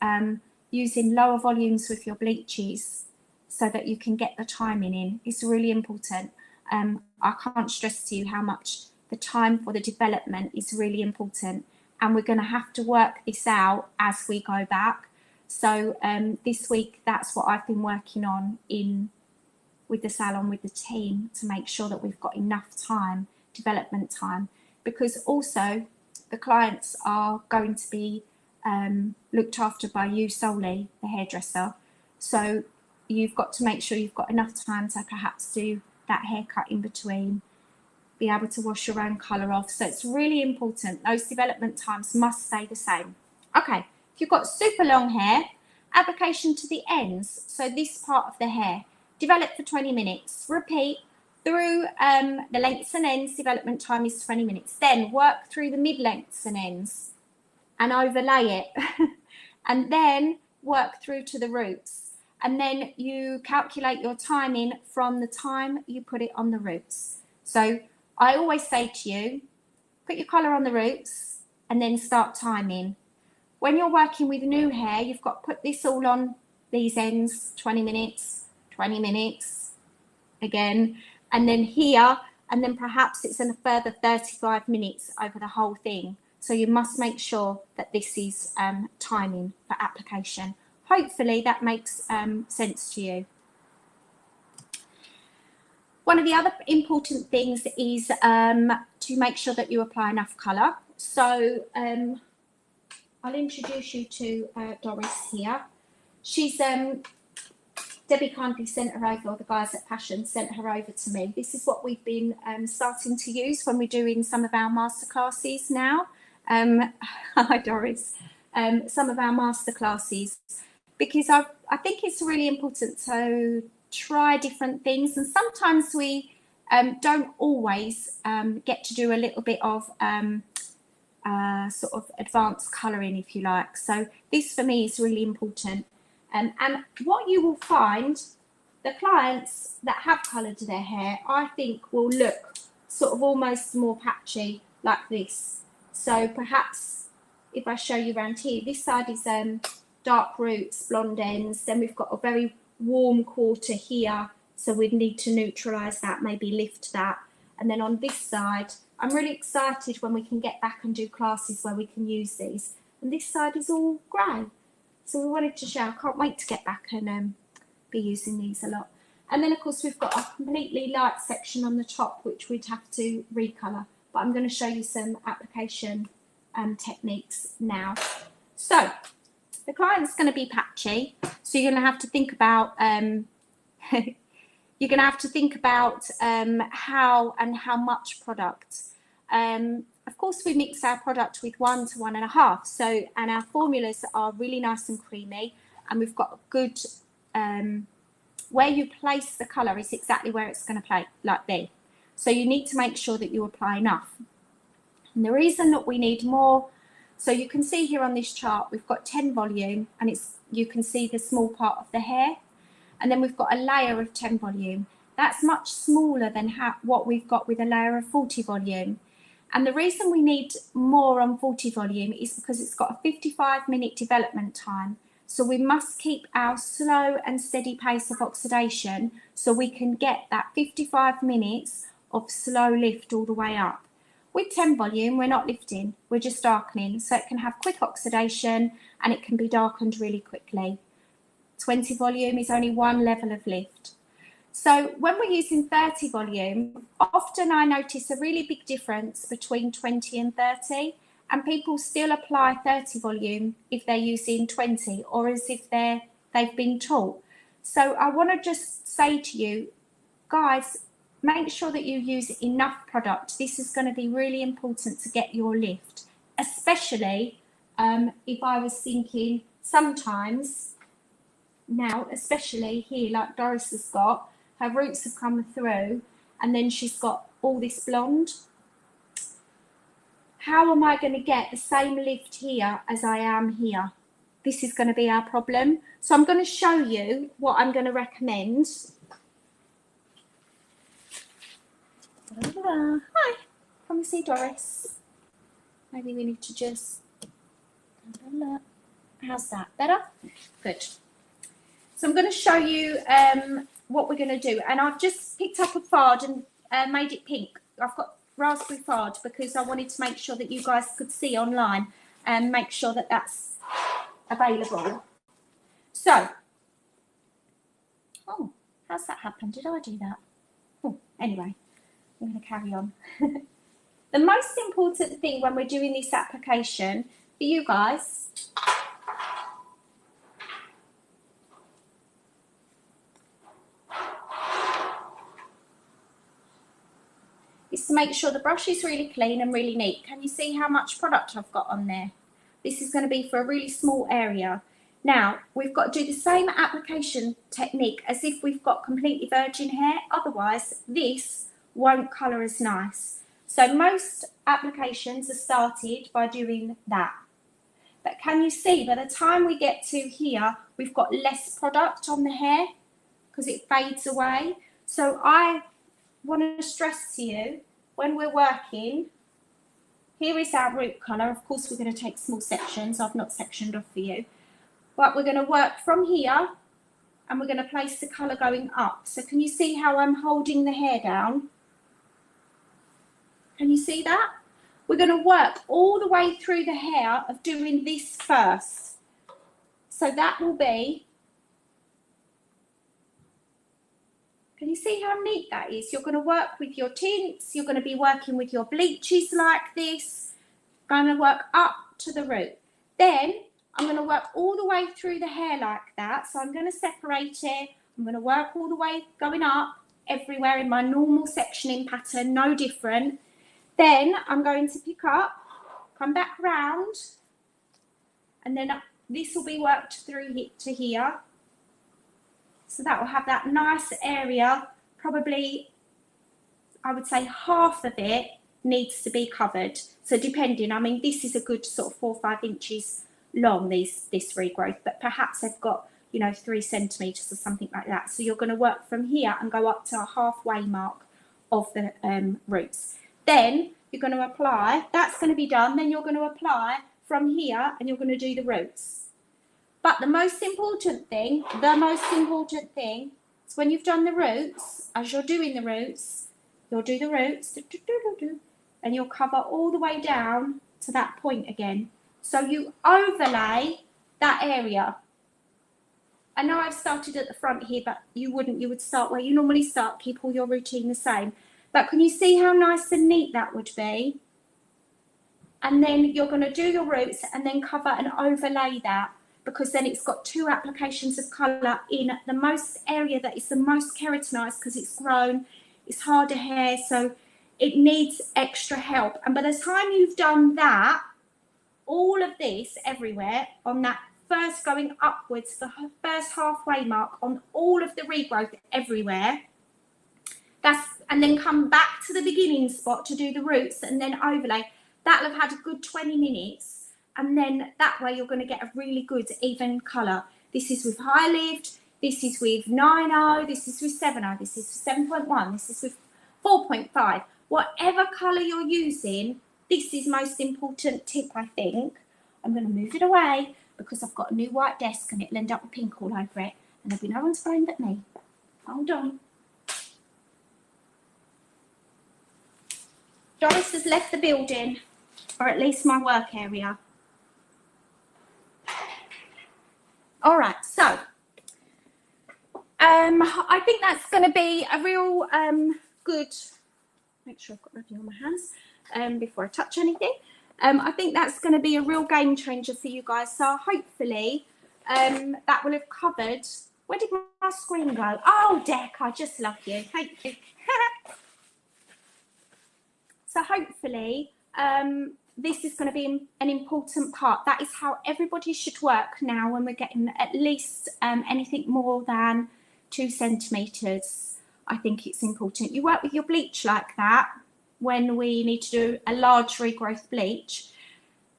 using lower volumes with your bleaches, so that you can get the timing in. It's really important. I can't stress to you how much the time for the development is really important, and we're going to have to work this out as we go back. So this week, that's what I've been working on with the salon, with the team, to make sure that we've got enough time, development time, because also the clients are going to be looked after by you solely, the hairdresser. So you've got to make sure you've got enough time to perhaps do that haircut in between, be able to wash your own colour off. So it's really important. Those development times must stay the same. Okay, if you've got super long hair, application to the ends. So this part of the hair, develop for 20 minutes. Repeat through the lengths and ends. Development time is 20 minutes. Then work through the mid-lengths and ends and overlay it. And then work through to the roots. And then you calculate your timing from the time you put it on the roots. So I always say to you, put your colour on the roots and then start timing. When you're working with new hair, you've got to put this all on these ends, 20 minutes again, and then here, and then perhaps it's in a further 35 minutes over the whole thing. So you must make sure that this is timing for application. Hopefully that makes sense to you. One of the other important things is to make sure that you apply enough colour. So I'll introduce you to Doris here. She's Debbie kindly sent her over, or the guys at Passion sent her over to me. This is what we've been starting to use when we're doing some of our masterclasses now. Hi Doris. Some of our masterclasses, because I think it's really important to try different things, and sometimes we don't always get to do a little bit of sort of advanced colouring, if you like. So this for me is really important. And what you will find, the clients that have coloured their hair, I think will look sort of almost more patchy like this. So perhaps if I show you around here, this side is dark roots, blonde ends. Then we've got a very warm quarter here. So we'd need to neutralise that, maybe lift that. And then on this side, I'm really excited when we can get back and do classes where we can use these. And this side is all grey. So we wanted to show, I can't wait to get back and be using these a lot. And then of course we've got a completely light section on the top, which we'd have to recolour. But I'm going to show you some application techniques now. So the client's going to be patchy. So you're going to have to think about you're going to have to think about how and how much product. Of course, we mix our product with 1 to 1.5. So, and our formulas are really nice and creamy, and we've got a good, where you place the colour is exactly where it's going to play, like there. So you need to make sure that you apply enough. And the reason that we need more, so you can see here on this chart, we've got 10 volume, and it's, you can see the small part of the hair. And then we've got a layer of 10 volume. That's much smaller than what we've got with a layer of 40 volume. And the reason we need more on 40 volume is because it's got a 55-minute development time. So we must keep our slow and steady pace of oxidation so we can get that 55 minutes of slow lift all the way up. With 10 volume, we're not lifting, we're just darkening. So it can have quick oxidation and it can be darkened really quickly. 20 volume is only one level of lift. So when we're using 30 volume, often I notice a really big difference between 20 and 30, and people still apply 30 volume if they're using 20, or as if they've been taught. So I want to just say to you, guys, make sure that you use enough product. This is going to be really important to get your lift, especially if I was thinking sometimes, now especially here, like Doris has got, her roots have come through and then she's got all this blonde. How am I going to get the same lift here as I am here? This is going to be our problem. So I'm going to show you what I'm going to recommend. Hi, come and see Doris. Maybe we need to just, how's that, better? Good. So I'm going to show you what we're going to do. And I've just picked up a fard and made it pink. I've got raspberry fard because I wanted to make sure that you guys could see online and make sure that that's available. So, oh, how's that happened? Did I do that? Oh, anyway, I'm going to carry on. The most important thing when we're doing this application for you guys to make sure the brush is really clean and really neat. Can you see how much product I've got on there? This is going to be for a really small area. Now, we've got to do the same application technique as if we've got completely virgin hair. Otherwise, this won't colour as nice. So most applications are started by doing that. But can you see, by the time we get to here, we've got less product on the hair because it fades away. So I want to stress to you, when we're working, here is our root colour. Of course, we're going to take small sections. I've not sectioned off for you. But we're going to work from here and we're going to place the colour going up. So can you see how I'm holding the hair down? Can you see that? We're going to work all the way through the hair of doing this first. So that will be, can you see how neat that is? You're going to work with your tints. You're going to be working with your bleaches like this. Going to work up to the root. Then I'm going to work all the way through the hair like that. So I'm going to separate it. I'm going to work all the way going up everywhere in my normal sectioning pattern, no different. Then I'm going to pick up, come back round, and then this will be worked through to here. So that will have that nice area. Probably, I would say half of it needs to be covered. So depending, I mean, this is a good sort of 4 or 5 inches long, this regrowth, but perhaps they've got, you know, 3 centimetres or something like that. So you're going to work from here and go up to a halfway mark of the roots. Then you're going to apply, that's going to be done, then you're going to apply from here and you're going to do the roots. But the most important thing is when you've done the roots, as you're doing the roots, you'll do the roots, and you'll cover all the way down to that point again. So you overlay that area. I know I've started at the front here, but you wouldn't. You would start where you normally start, keep all your routine the same. But can you see how nice and neat that would be? And then you're going to do your roots and then cover and overlay that, because then it's got 2 applications of colour in the most area that is the most keratinized, because it's grown, it's harder hair, so it needs extra help. And by the time you've done that, all of this everywhere on that first going upwards, the first halfway mark on all of the regrowth everywhere, and then come back to the beginning spot to do the roots and then overlay. That'll have had a good 20 minutes, and then that way you're going to get a really good even colour. This is with high lift, this is with 9.0, this is with 7.0, this is with 7.1, this is with 4.5. Whatever colour you're using, this is most important tip, I think. I'm going to move it away because I've got a new white desk and it'll end up with pink all over it, and there'll be no one's phone but me. Hold on. Doris has left the building, or at least my work area. All right, so I think that's going to be a real good, make sure I've got nothing on my hands before I touch anything. I think that's going to be a real game changer for you guys. So hopefully that will have covered. Where did my screen go? Oh, Deck, I just love you. Thank you. So hopefully this is going to be an important part. That is how everybody should work now when we're getting at least anything more than 2 centimetres. I think it's important. You work with your bleach like that when we need to do a large regrowth bleach.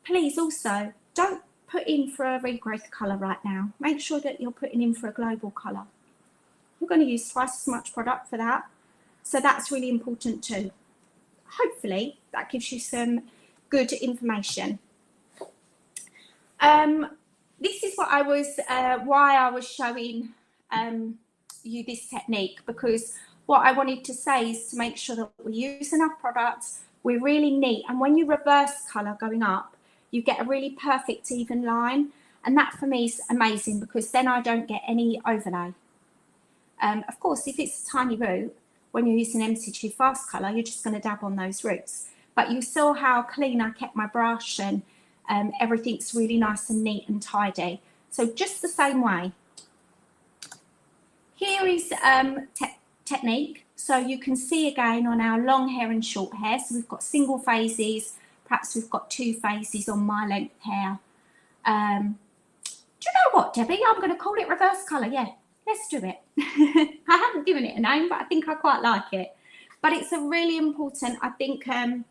Please also don't put in for a regrowth colour right now. Make sure that you're putting in for a global colour. You're going to use twice as much product for that. So that's really important too. Hopefully that gives you some good information. This is what I was, why I was showing you this technique, because what I wanted to say is to make sure that we use enough products, we're really neat, and when you reverse colour going up, you get a really perfect even line, and that for me is amazing because then I don't get any overlay. Of course, if it's a tiny root, when you're using MC2 fast colour, you're just going to dab on those roots. But you saw how clean I kept my brush, and everything's really nice and neat and tidy. So just the same way. Here is technique. So you can see again on our long hair and short hair. So we've got single phases, perhaps we've got 2 phases on my length hair. Do you know what, Debbie? I'm going to call it reverse colour. Yeah, let's do it. I haven't given it a name, but I think I quite like it. But it's a really important, I think, I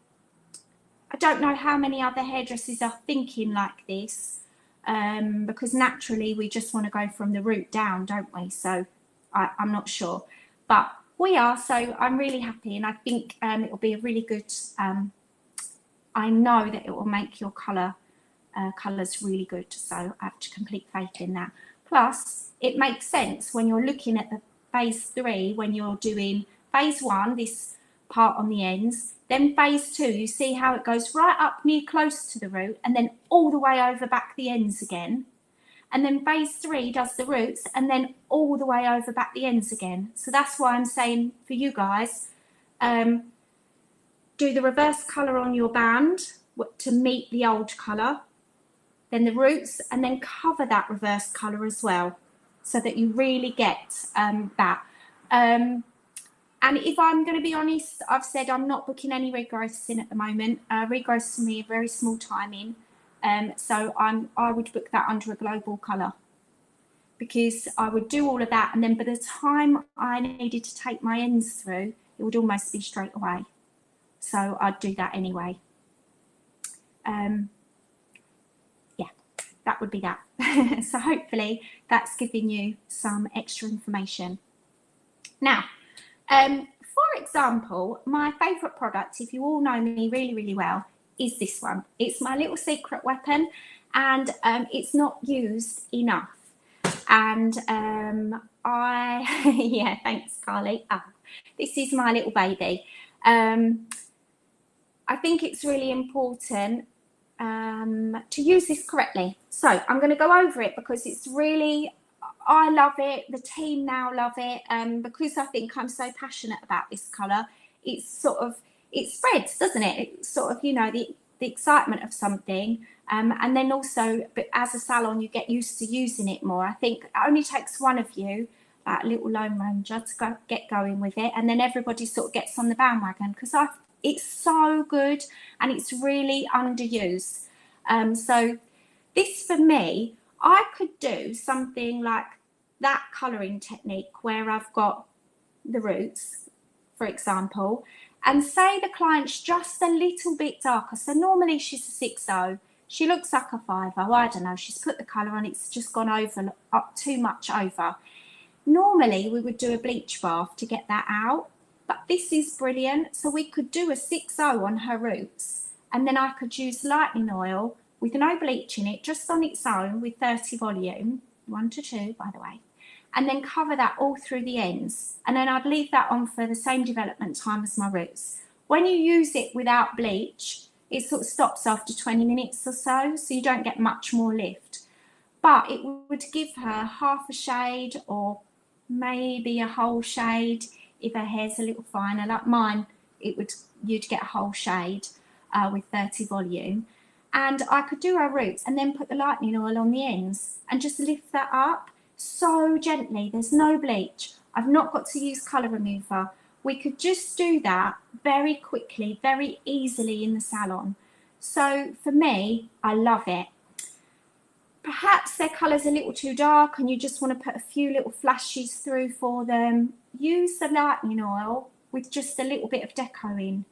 don't know how many other hairdressers are thinking like this, because naturally we just want to go from the root down, don't we? So I'm not sure. But we are, so I'm really happy, and I think it will be a really good, I know that it will make your colours really good, so I have complete faith in that. Plus, it makes sense when you're looking at the phase 3, when you're doing phase 1, this part on the ends, then phase 2, you see how it goes right up near close to the root and then all the way over back the ends again. And then phase 3 does the roots and then all the way over back the ends again. So that's why I'm saying for you guys, do the reverse colour on your band to meet the old colour, then the roots, and then cover that reverse colour as well, so that you really get that. And if I'm going to be honest, I've said I'm not booking any regrowths in at the moment. Regrowths for me are very small timing. So I would book that under a global colour, because I would do all of that, and then by the time I needed to take my ends through, it would almost be straight away. So I'd do that anyway. Yeah, that would be that. So hopefully that's giving you some extra information. Now, for example, my favourite product, if you all know me really, really well, is this one. It's my little secret weapon, and it's not used enough. And yeah, thanks, Carly. This is my little baby. I think it's really important to use this correctly. So I'm going to go over it because it's really, I love it. The team now love it. Because I think I'm so passionate about this colour, it's sort of, it spreads, doesn't it? It's sort of, you know, the excitement of something. And then also, but as a salon, you get used to using it more. I think it only takes one of you, that little Lone Ranger, to get going with it. And then everybody sort of gets on the bandwagon, because it's so good and it's really underused. So this, for me, I could do something like that colouring technique where I've got the roots, for example, and say the client's just a little bit darker. So normally she's a 6-0. She looks like a 5-0. I don't know. She's put the colour on. It's just gone over, up too much over. Normally we would do a bleach bath to get that out. But this is brilliant. So we could do a 6-0 on her roots, and then I could use lightening oil with no bleach in it, just on its own with 30 volume, 1 to 2 by the way, and then cover that all through the ends. And then I'd leave that on for the same development time as my roots. When you use it without bleach, it sort of stops after 20 minutes or so, so you don't get much more lift. But it would give her half a shade or maybe a whole shade. If her hair's a little finer, like mine, you'd get a whole shade with 30 volume. And I could do her roots and then put the lightening oil on the ends and just lift that up so gently. There's no bleach. I've not got to use colour remover. We could just do that very quickly, very easily in the salon. So for me, I love it. Perhaps their colour's a little too dark and you just want to put a few little flashes through for them. Use the lightening oil with just a little bit of deco in.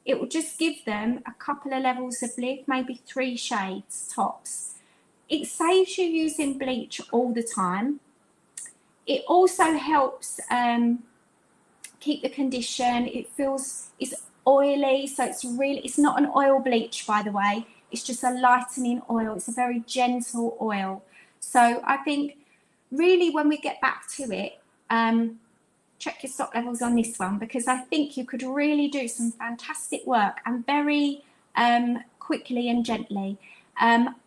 It will just give them a couple of levels of lift, maybe 3 shades tops. It saves you using bleach all the time. It also helps keep the condition. It's oily, so it's not an oil bleach, by the way. It's just a lightening oil. It's a very gentle oil. So I think really when we get back to it, check your stock levels on this one, because I think you could really do some fantastic work and very quickly and gently.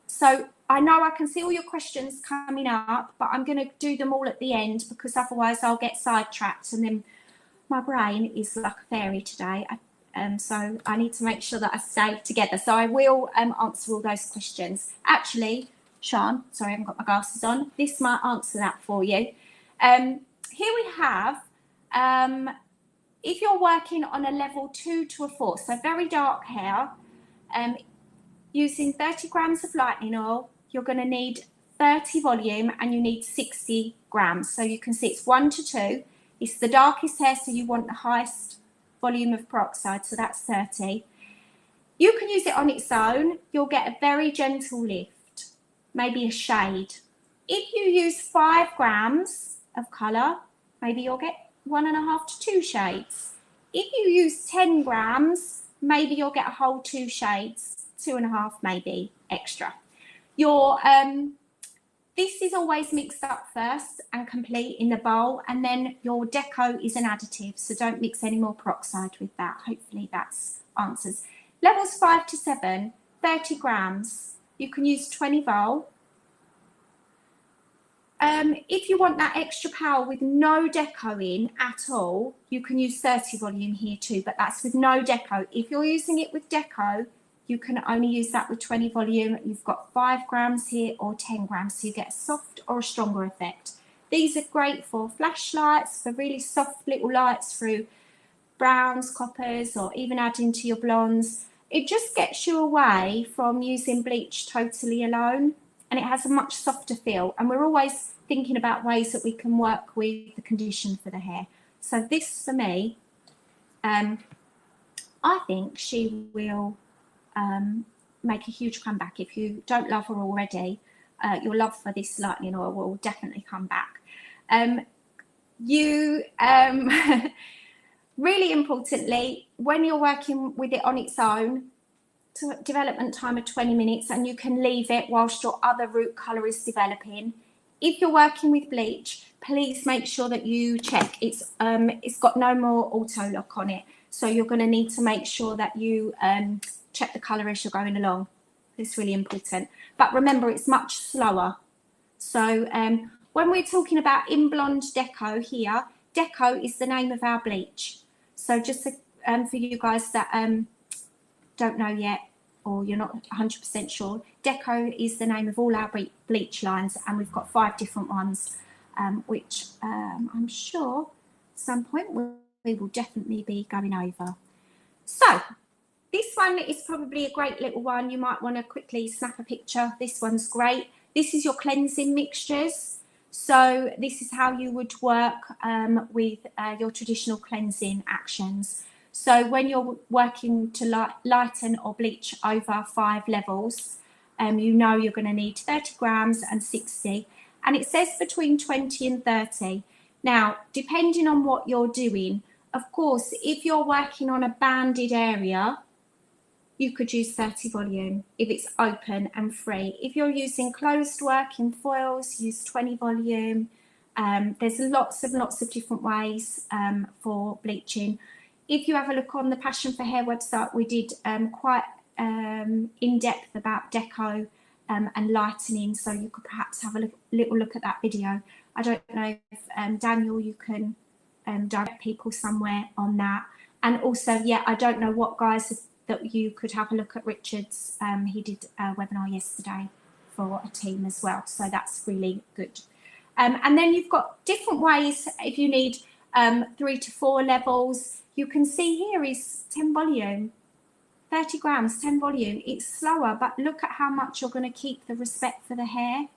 So I know I can see all your questions coming up, but I'm going to do them all at the end, because otherwise I'll get sidetracked and then my brain is like a fairy today. So I need to make sure that I stay together. So I will answer all those questions. Actually, Sean, sorry, I haven't got my glasses on. This might answer that for you. Here we have if you're working on a level 2 to a 4, so very dark hair, using 30 grams of lightening oil, you're going to need 30 volume and you need 60 grams. So you can see it's 1 to 2. It's the darkest hair, so you want the highest volume of peroxide, so that's 30. You can use it on its own. You'll get a very gentle lift, maybe a shade. If you use 5 grams of colour, maybe you'll get 1.5 to 2 shades. If you use 10 grams, maybe you'll get a whole 2 shades, 2.5 maybe extra. This is always mixed up first and complete in the bowl, and then your deco is an additive, so don't mix any more peroxide with that. Hopefully that's answers. Levels 5 to 7, 30 grams. You can use 20 vol. If you want that extra power with no deco in at all, you can use 30 volume here too, but that's with no deco. If you're using it with deco, you can only use that with 20 volume. You've got 5 grams here or 10 grams, so you get a soft or a stronger effect. These are great for flashlights, for really soft little lights through browns, coppers, or even adding to your blondes. It just gets you away from using bleach totally alone, and it has a much softer feel. And we're always thinking about ways that we can work with the condition for the hair. So this, for me, I think she will make a huge comeback. If you don't love her already, your love for this lightening oil will definitely come back. Really importantly, when you're working with it on its own, development time of 20 minutes, and you can leave it whilst your other root colour is developing. If you're working with bleach, please make sure that you check. It's got no more auto lock on it, so you're going to need to make sure that you check the colour as you're going along. It's really important. But remember, it's much slower. So when we're talking about in blonde deco here, deco is the name of our bleach. So just for you guys that don't know yet, or you're not 100% sure, deco is the name of all our bleach lines, and we've got 5 different ones, which I'm sure at some point we will definitely be going over. So this one is probably a great little one. You might want to quickly snap a picture. This one's great. This is your cleansing mixtures. So this is how you would work with your traditional cleansing actions. So when you're working to lighten or bleach over 5 levels, you know you're going to need 30 grams and 60. And it says between 20 and 30. Now, depending on what you're doing, of course, if you're working on a banded area, you could use 30 volume if it's open and free. If you're using closed work in foils, use 20 volume. There's lots of different ways for bleaching. If you have a look on the Passion for Hair website, we did quite in-depth about deco and lightening, so you could perhaps have a little look at that video. I don't know if Daniel, you can direct people somewhere on that. And also, yeah, I don't know what guys that you could have a look at Richard's. He did a webinar yesterday for a team as well, so that's really good. And then you've got different ways if you need 3 to 4 levels. You can see here is 10 volume, 30 grams, 10 volume. It's slower, but look at how much you're going to keep the respect for the hair.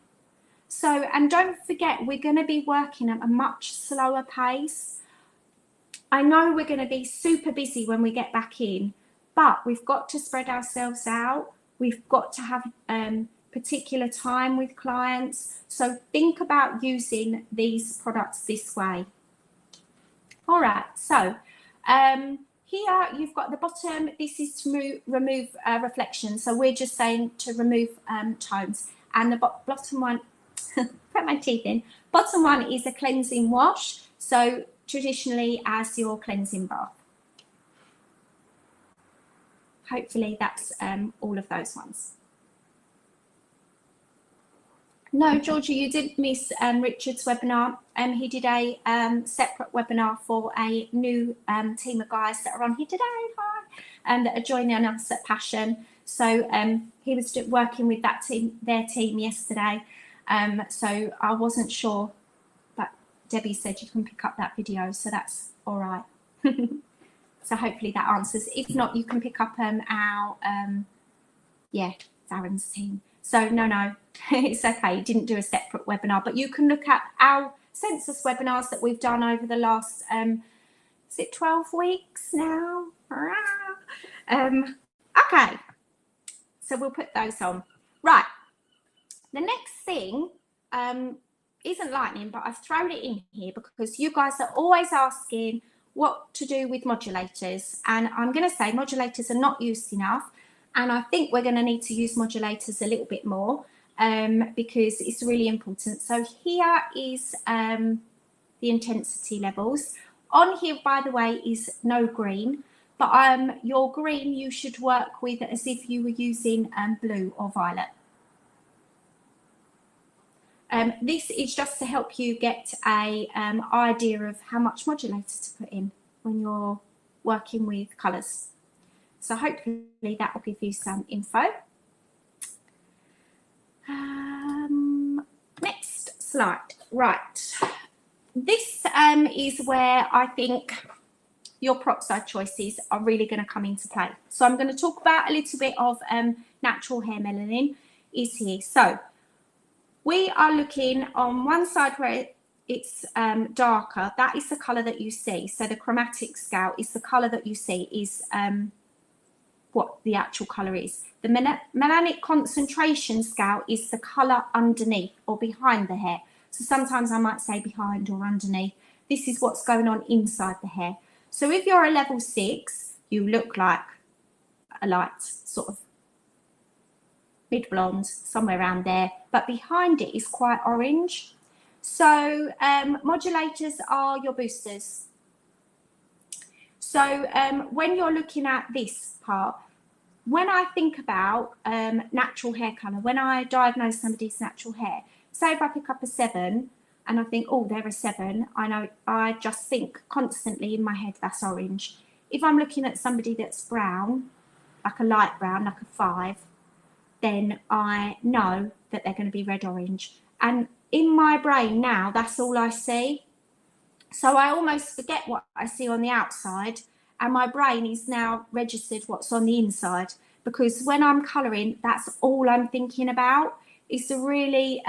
So, and don't forget, we're going to be working at a much slower pace. I know we're going to be super busy when we get back in, but we've got to spread ourselves out. We've got to have particular time with clients. So think about using these products this way. All right, so here you've got the bottom. This is to remove reflection. So we're just saying to remove tones. And the bottom one, put my teeth in. Bottom one is a cleansing wash. So traditionally as your cleansing bath. Hopefully that's all of those ones. No, Georgia, you did miss Richard's webinar. He did a separate webinar for a new team of guys that are on here today, hi, that are joining us at Passion. So he was working with that team, their team yesterday. So I wasn't sure, but Debbie said you can pick up that video, so that's all right. So hopefully that answers. If not, you can pick up our, Darren's team. So no, it's okay. You didn't do a separate webinar, but you can look at our census webinars that we've done over the last, is it 12 weeks now? Okay, so we'll put those on. Right, the next thing isn't lightning, but I've thrown it in here because you guys are always asking what to do with modulators, and I'm going to say modulators are not used enough, and I think we're going to need to use modulators a little bit more because it's really important. So here is the intensity levels. On here, by the way, is no green, but your green you should work with as if you were using blue or violet. This is just to help you get a idea of how much modulator to put in when you're working with colours. So hopefully that will give you some info. Next slide. Right. This is where I think your peroxide choices are really going to come into play. So I'm going to talk about a little bit of natural hair melanin is here. So we are looking on one side where it's darker. That is the colour that you see. So the chromatic scale is the colour that you see is what the actual colour is. The melanic concentration scale is the colour underneath or behind the hair. So sometimes I might say behind or underneath. This is what's going on inside the hair. So if you're a level 6, you look like a light sort of mid-blonde, somewhere around there, but behind it is quite orange. So modulators are your boosters. So when you're looking at this part, when I think about natural hair colour, when I diagnose somebody's natural hair, say if I pick up a 7 and I think, oh, they're a 7, I know, I just think constantly in my head that's orange. If I'm looking at somebody that's brown, like a light brown, like a 5, then I know that they're going to be red-orange. And in my brain now, that's all I see. So I almost forget what I see on the outside, and my brain is now registered what's on the inside, because when I'm colouring, that's all I'm thinking about. It's really,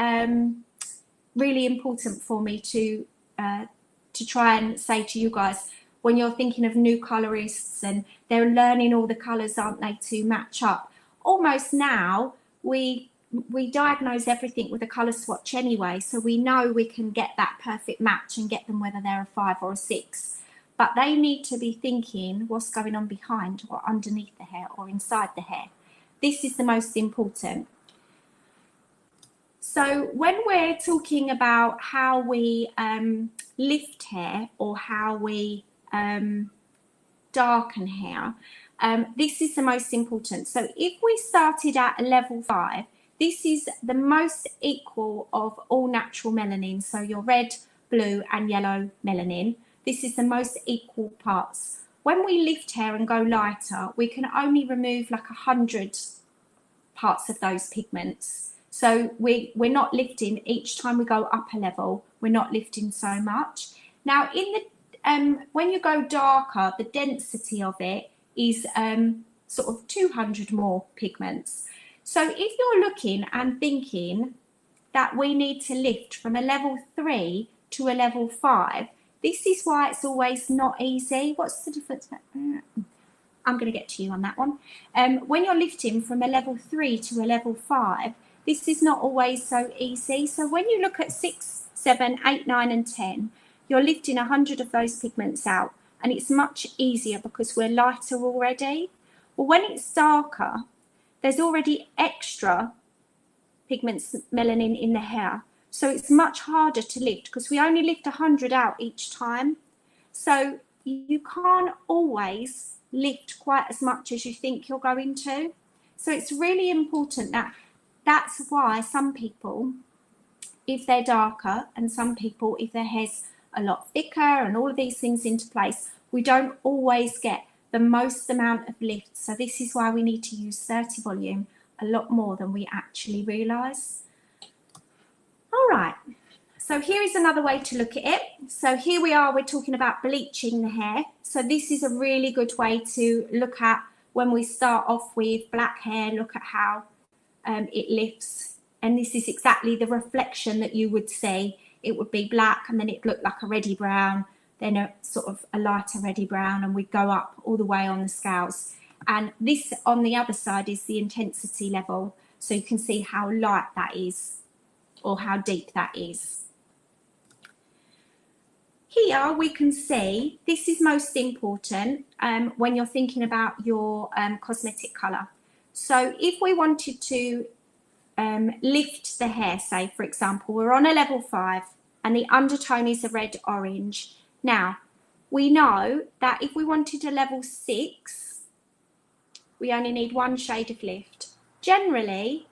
really important for me to try and say to you guys, when you're thinking of new colourists and they're learning all the colours, aren't they, to match up. Almost now, we diagnose everything with a colour swatch anyway, so we know we can get that perfect match and get them whether they're a 5 or a 6. But they need to be thinking what's going on behind or underneath the hair or inside the hair. This is the most important. So when we're talking about how we lift hair or how we darken hair, this is the most important. So if we started at a level 5, this is the most equal of all natural melanin. So your red, blue and yellow melanin. This is the most equal parts. When we lift hair and go lighter, we can only remove like 100 parts of those pigments. So we're not lifting each time we go up a level. We're not lifting so much. Now in the when you go darker, the density of it is sort of 200 more pigments. So if you're looking and thinking that we need to lift from a level 3 to a level 5, this is why it's always not easy. What's the difference? I'm going to get to you on that one. When you're lifting from a level 3 to a level 5, this is not always so easy. So when you look at 6, 7, 8, 9 and 10, you're lifting 100 of those pigments out, and it's much easier because we're lighter already. Well, when it's darker, there's already extra pigments, melanin in the hair. So it's much harder to lift because we only lift 100 out each time. So you can't always lift quite as much as you think you're going to. So it's really important that's why some people, if they're darker, and some people, if their hair's a lot thicker and all of these things into place, we don't always get the most amount of lift. So this is why we need to use 30 volume a lot more than we actually realise. All right, So here is another way to look at it. So here we are, we're talking about bleaching the hair. So this is a really good way to look at when we start off with black hair, look at how it lifts. And this is exactly the reflection that you would see. It would be black and then it looked like a reddy brown, then a sort of a lighter reddy brown, and we'd go up all the way on the scales. And this on the other side is the intensity level. So you can see how light that is or how deep that is. Here we can see, this is most important when you're thinking about your cosmetic colour. So if we wanted to lift the hair, say for example, we're on a level 5 and the undertone is a red orange. Now, we know that if we wanted a level 6, we only need one shade of lift. Generally,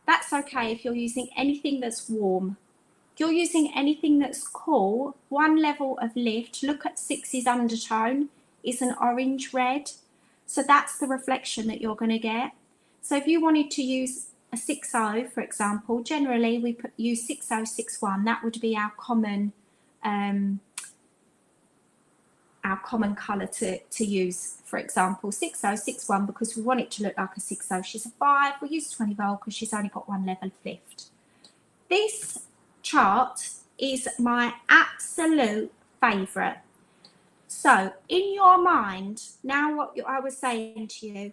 that's okay if you're using anything that's warm. If you're using anything that's cool, one level of lift, look at 6's undertone, is an orange red. So that's the reflection that you're going to get. So if you wanted to use a 6.0, for example, generally we use 6.0, 6.1. That would be our common colour to use. For example, 6.0, 6.1, because we want it to look like a 6.0. She's a 5. We use 20 volt because she's only got one level of lift. This chart is my absolute favourite. So in your mind, now what I was saying to you,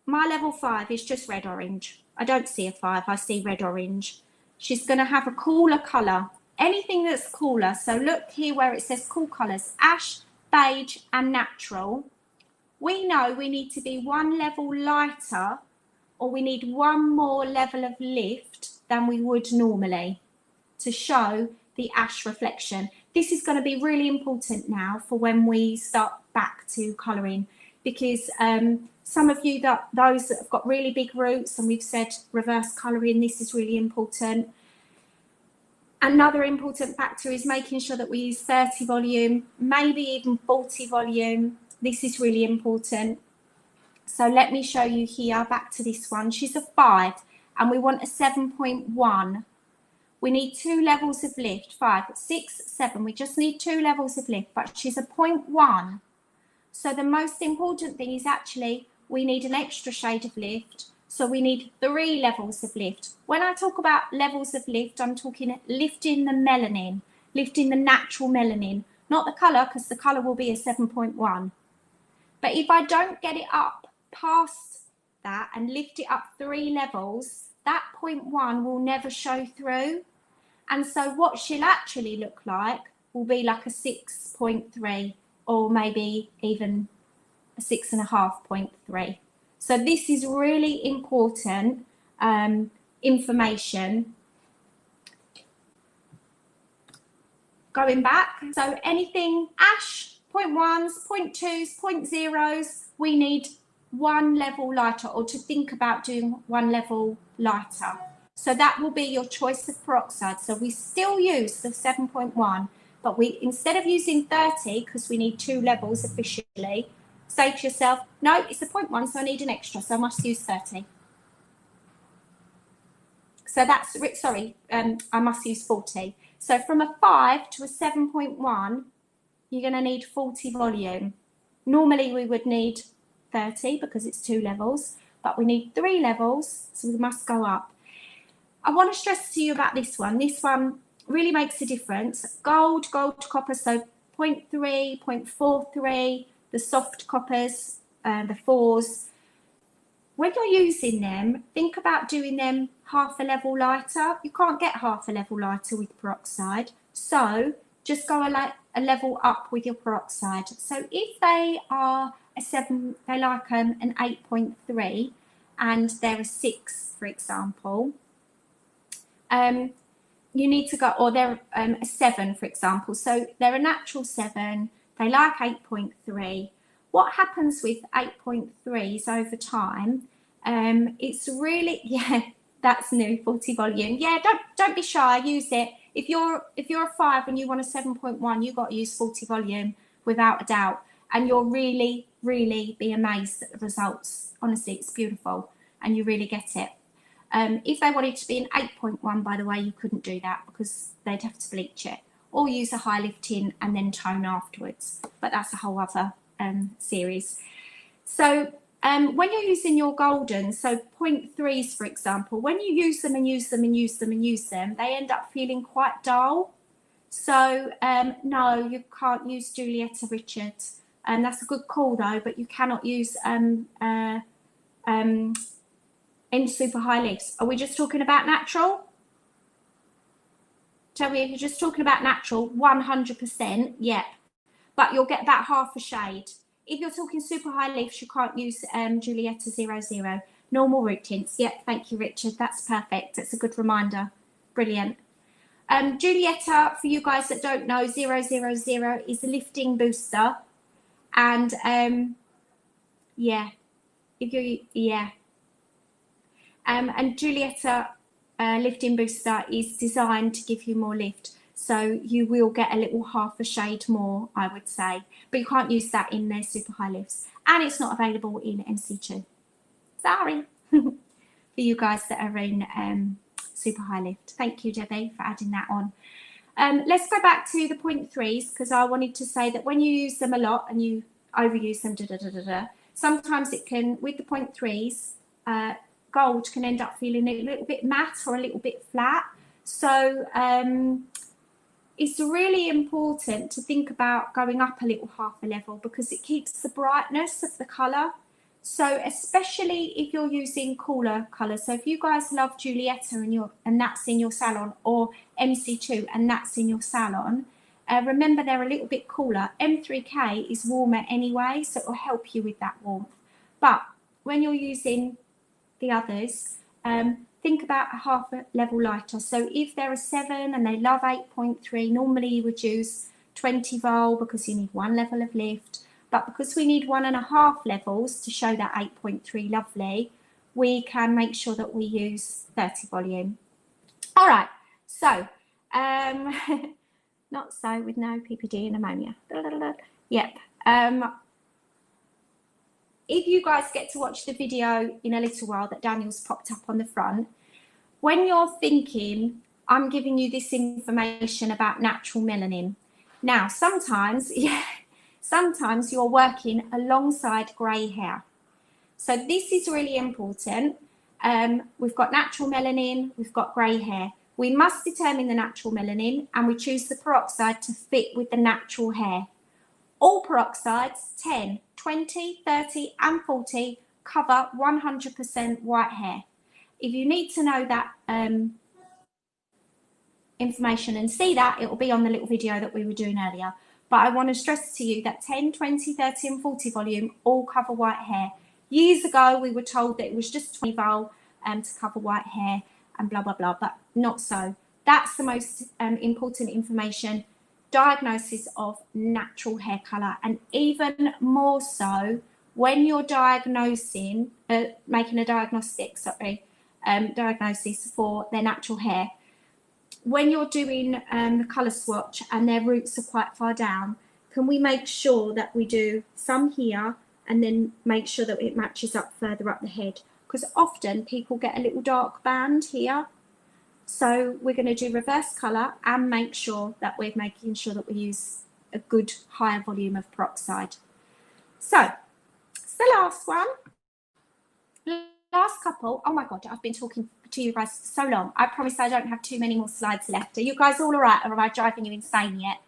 my level 5 is just red orange. I don't see a 5, I see red orange. She's going to have a cooler colour, anything that's cooler. So look here where it says cool colours, ash, beige and natural. We know we need to be one level lighter, or we need one more level of lift than we would normally to show the ash reflection. This is going to be really important now for when we start back to colouring, because some of you, those that have got really big roots, and we've said reverse colouring, this is really important. Another important factor is making sure that we use 30 volume, maybe even 40 volume. This is really important. So let me show you here, back to this one. She's a 5 and we want a 7.1. We need 2 levels of lift, 5, 6, 7. We just need 2 levels of lift, but she's a 0.1. So the most important thing is actually we need an extra shade of lift. So we need 3 levels of lift. When I talk about levels of lift, I'm talking lifting the melanin, lifting the natural melanin, not the colour, because the colour will be a 7.1. But if I don't get it up past that and lift it up 3 levels, that 0.1 will never show through. And so what she'll actually look like will be like a 6.3 or maybe even a 6.5.3. So this is really important information. Going back, so anything ash, 0.1s, 0.2s, 0.0s, we need one level lighter, or to think about doing one level lighter. So that will be your choice of peroxide. So we still use the 7.1, but we, instead of using 30, because we need 2 levels officially, say to yourself, no, it's a 0.1, so I need an extra, so I must use 30. So that's, sorry, I must use 40. So from a 5 to a 7.1, you're going to need 40 volume. Normally we would need 30 because it's 2 levels, but we need 3 levels, so we must go up. I want to stress to you about this one. This one really makes a difference. Gold to copper, so 0.3, 0.43, the soft coppers, the 4s. When you're using them, think about doing them half a level lighter. You can't get half a level lighter with peroxide, so just go a level up with your peroxide. So if they are a 7, they like an 8.3 and they're a 6, for example, you need to go, or they're a 7, for example. So they're a natural 7, they like 8.3. What happens with 8.3s over time, it's really, yeah, that's new, 40 volume. Yeah, don't be shy, use it. If you're a 5 and you want a 7.1, you've got to use 40 volume without a doubt. And you'll really, really be amazed at the results. Honestly, it's beautiful and you really get it. If they wanted to be an 8.1, by the way, you couldn't do that because they'd have to bleach it or use a high lifting and then tone afterwards. But that's a whole other series. So when you're using your golden, so 0.3s, for example, when you use them and use them and use them and use them, they end up feeling quite dull. So no, you can't use Julietta Richards. That's a good call though, but you cannot use in super high lifts. Are we just talking about natural? Tell me if you're just talking about natural, 100%, yeah. But you'll get about half a shade. If you're talking super high lifts, you can't use Julietta 00. Normal root tints, yeah, thank you, Richard. That's perfect. That's a good reminder. Brilliant. Julietta, for you guys that don't know, 000 is a lifting booster. And yeah, if you, yeah. And Julietta lifting booster is designed to give you more lift. So you will get a little half a shade more, I would say. But you can't use that in their super high lifts. And it's not available in MC2. Sorry. For you guys that are in super high lift. Thank you, Debbie, for adding that on. Let's go back to the 0.3s because I wanted to say that when you use them a lot and you overuse them, sometimes it can, with the 0.3s, gold can end up feeling a little bit matte or a little bit flat. So it's really important to think about going up a little half a level because it keeps the brightness of the colour. So especially if you're using cooler colours. So if you guys love Julietta and that's in your salon, or MC2 and that's in your salon, remember they're a little bit cooler. M3K is warmer anyway, so it will help you with that warmth. But when you're using the others, think about a half a level lighter. So if they're a 7 and they love 8.3, normally you would use 20 vol because you need 1 level of lift. But because we need 1.5 levels to show that 8.3 lovely, we can make sure that we use 30 volume. All right, so not so with no PPD and ammonia. Yep. If you guys get to watch the video in a little while that Daniel's popped up on the front, when you're thinking, I'm giving you this information about natural melanin. Now, sometimes you're working alongside grey hair. So this is really important. We've got natural melanin, we've got grey hair. We must determine the natural melanin and we choose the peroxide to fit with the natural hair. All peroxides, 10, 20, 30 and 40, cover 100% white hair. If you need to know that information and see that, it will be on the little video that we were doing earlier. But I want to stress to you that 10, 20, 30 and 40 volume all cover white hair. Years ago, we were told that it was just 20 vol to cover white hair and blah, blah, blah, but not so. That's the most important information. Diagnosis of natural hair colour, and even more so when you're diagnosing, making a diagnosis for their natural hair. When you're doing the colour swatch and their roots are quite far down, can we make sure that we do some here and then make sure that it matches up further up the head? Because often people get a little dark band here. So we're going to do reverse colour and make sure that we're making sure that we use a good higher volume of peroxide. So it's the last one. Last couple. Oh my God, I've been talking to you guys for so long. I promise I don't have too many more slides left. Are you guys all right, or am I driving you insane yet?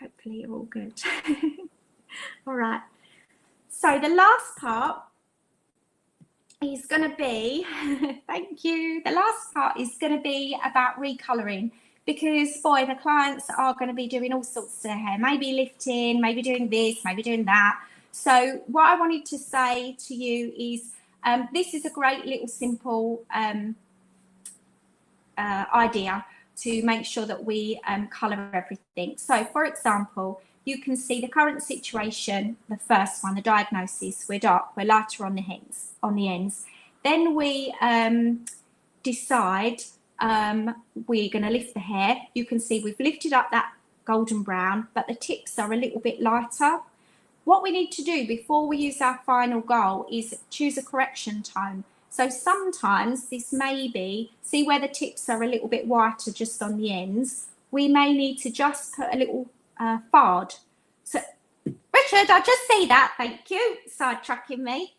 Hopefully you're all good. All right. So the last part is going to be, thank you, the last part is going to be about recolouring, because boy, the clients are going to be doing all sorts to their hair, maybe lifting, maybe doing this, maybe doing that. So what I wanted to say to you is this is a great little simple idea to make sure that we colour everything. So for example, you can see the current situation, the first one, the diagnosis, we're dark, we're lighter on the ends. Then we decide we're going to lift the hair. You can see we've lifted up that golden brown, but the tips are a little bit lighter. what we need to do before we use our final goal is choose a correction tone. So sometimes this may be, see where the tips are a little bit whiter just on the ends, we may need to just put a little fard. So, Richard, I just see that, thank you, sidetracking me.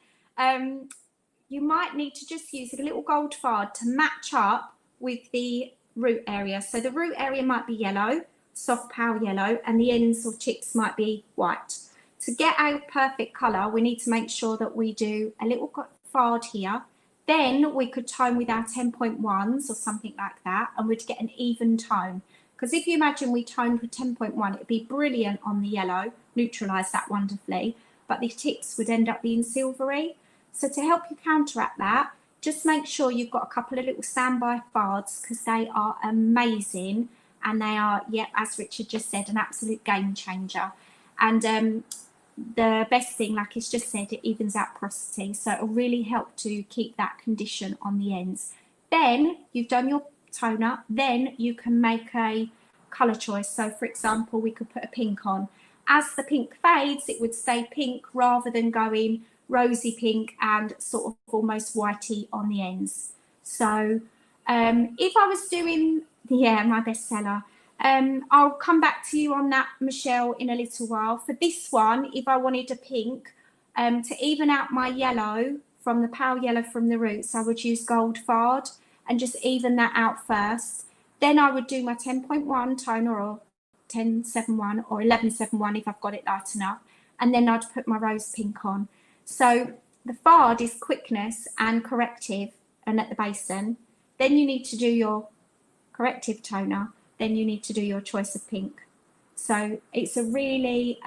You might need to just use a little gold fard to match up with the root area. So the root area might be yellow, soft pale yellow, and the ends or tips might be white. To get a perfect colour, we need to make sure that we do a little fard here. Then we could tone with our 10.1s or something like that, and we'd get an even tone. Because if you imagine we toned with 10.1, it'd be brilliant on the yellow, neutralise that wonderfully, but the tips would end up being silvery. So to help you counteract that, just make sure you've got a couple of little standby fards, because they are amazing, and they are, yep, as Richard just said, an absolute game changer. And the best thing, like he's just said, it evens out porosity, so it'll really help to keep that condition on the ends. Then you've done your toner, then you can make a colour choice. So for example, we could put a pink on. As the pink fades, it would stay pink rather than going rosy pink and sort of almost whitey on the ends. So if I was doing, yeah, my bestseller, I'll come back to you on that, Michelle, in a little while. For this one, if I wanted a pink, to even out my yellow from the pale yellow from the roots, I would use gold fard and just even that out first. Then I would do my 10.1 toner or 10.71 or 11.71 if I've got it light enough. And then I'd put my rose pink on. So the fard is quickness and corrective and at the basin. Then you need to do your corrective toner. Then you need to do your choice of pink. So it's a really,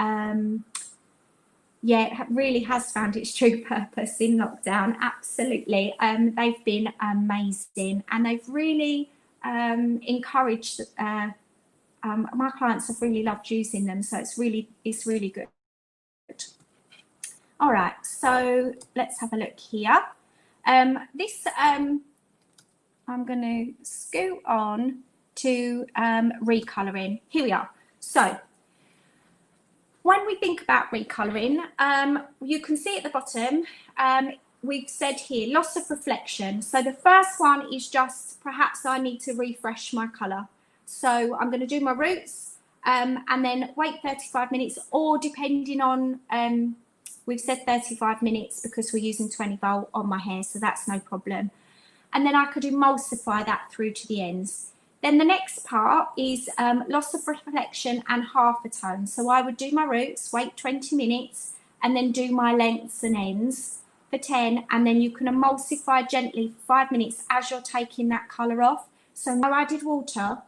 yeah, it really has found its true purpose in lockdown. Absolutely. They've been amazing, and they've really encouraged, my clients have really loved using them. So it's really good. All right, so let's have a look here. I'm going to scoot on to recolouring. Here we are. So when we think about recolouring, you can see at the bottom, we've said here, loss of reflection. So the first one is just perhaps I need to refresh my colour. So I'm going to do my roots and then wait 35 minutes, or depending on, we've said 35 minutes because we're using 20 volt on my hair, so that's no problem. And then I could emulsify that through to the ends. Then the next part is loss of reflection and half a tone. So I would do my roots, wait 20 minutes, and then do my lengths and ends for 10. And then you can emulsify gently for 5 minutes as you're taking that colour off. So no added water.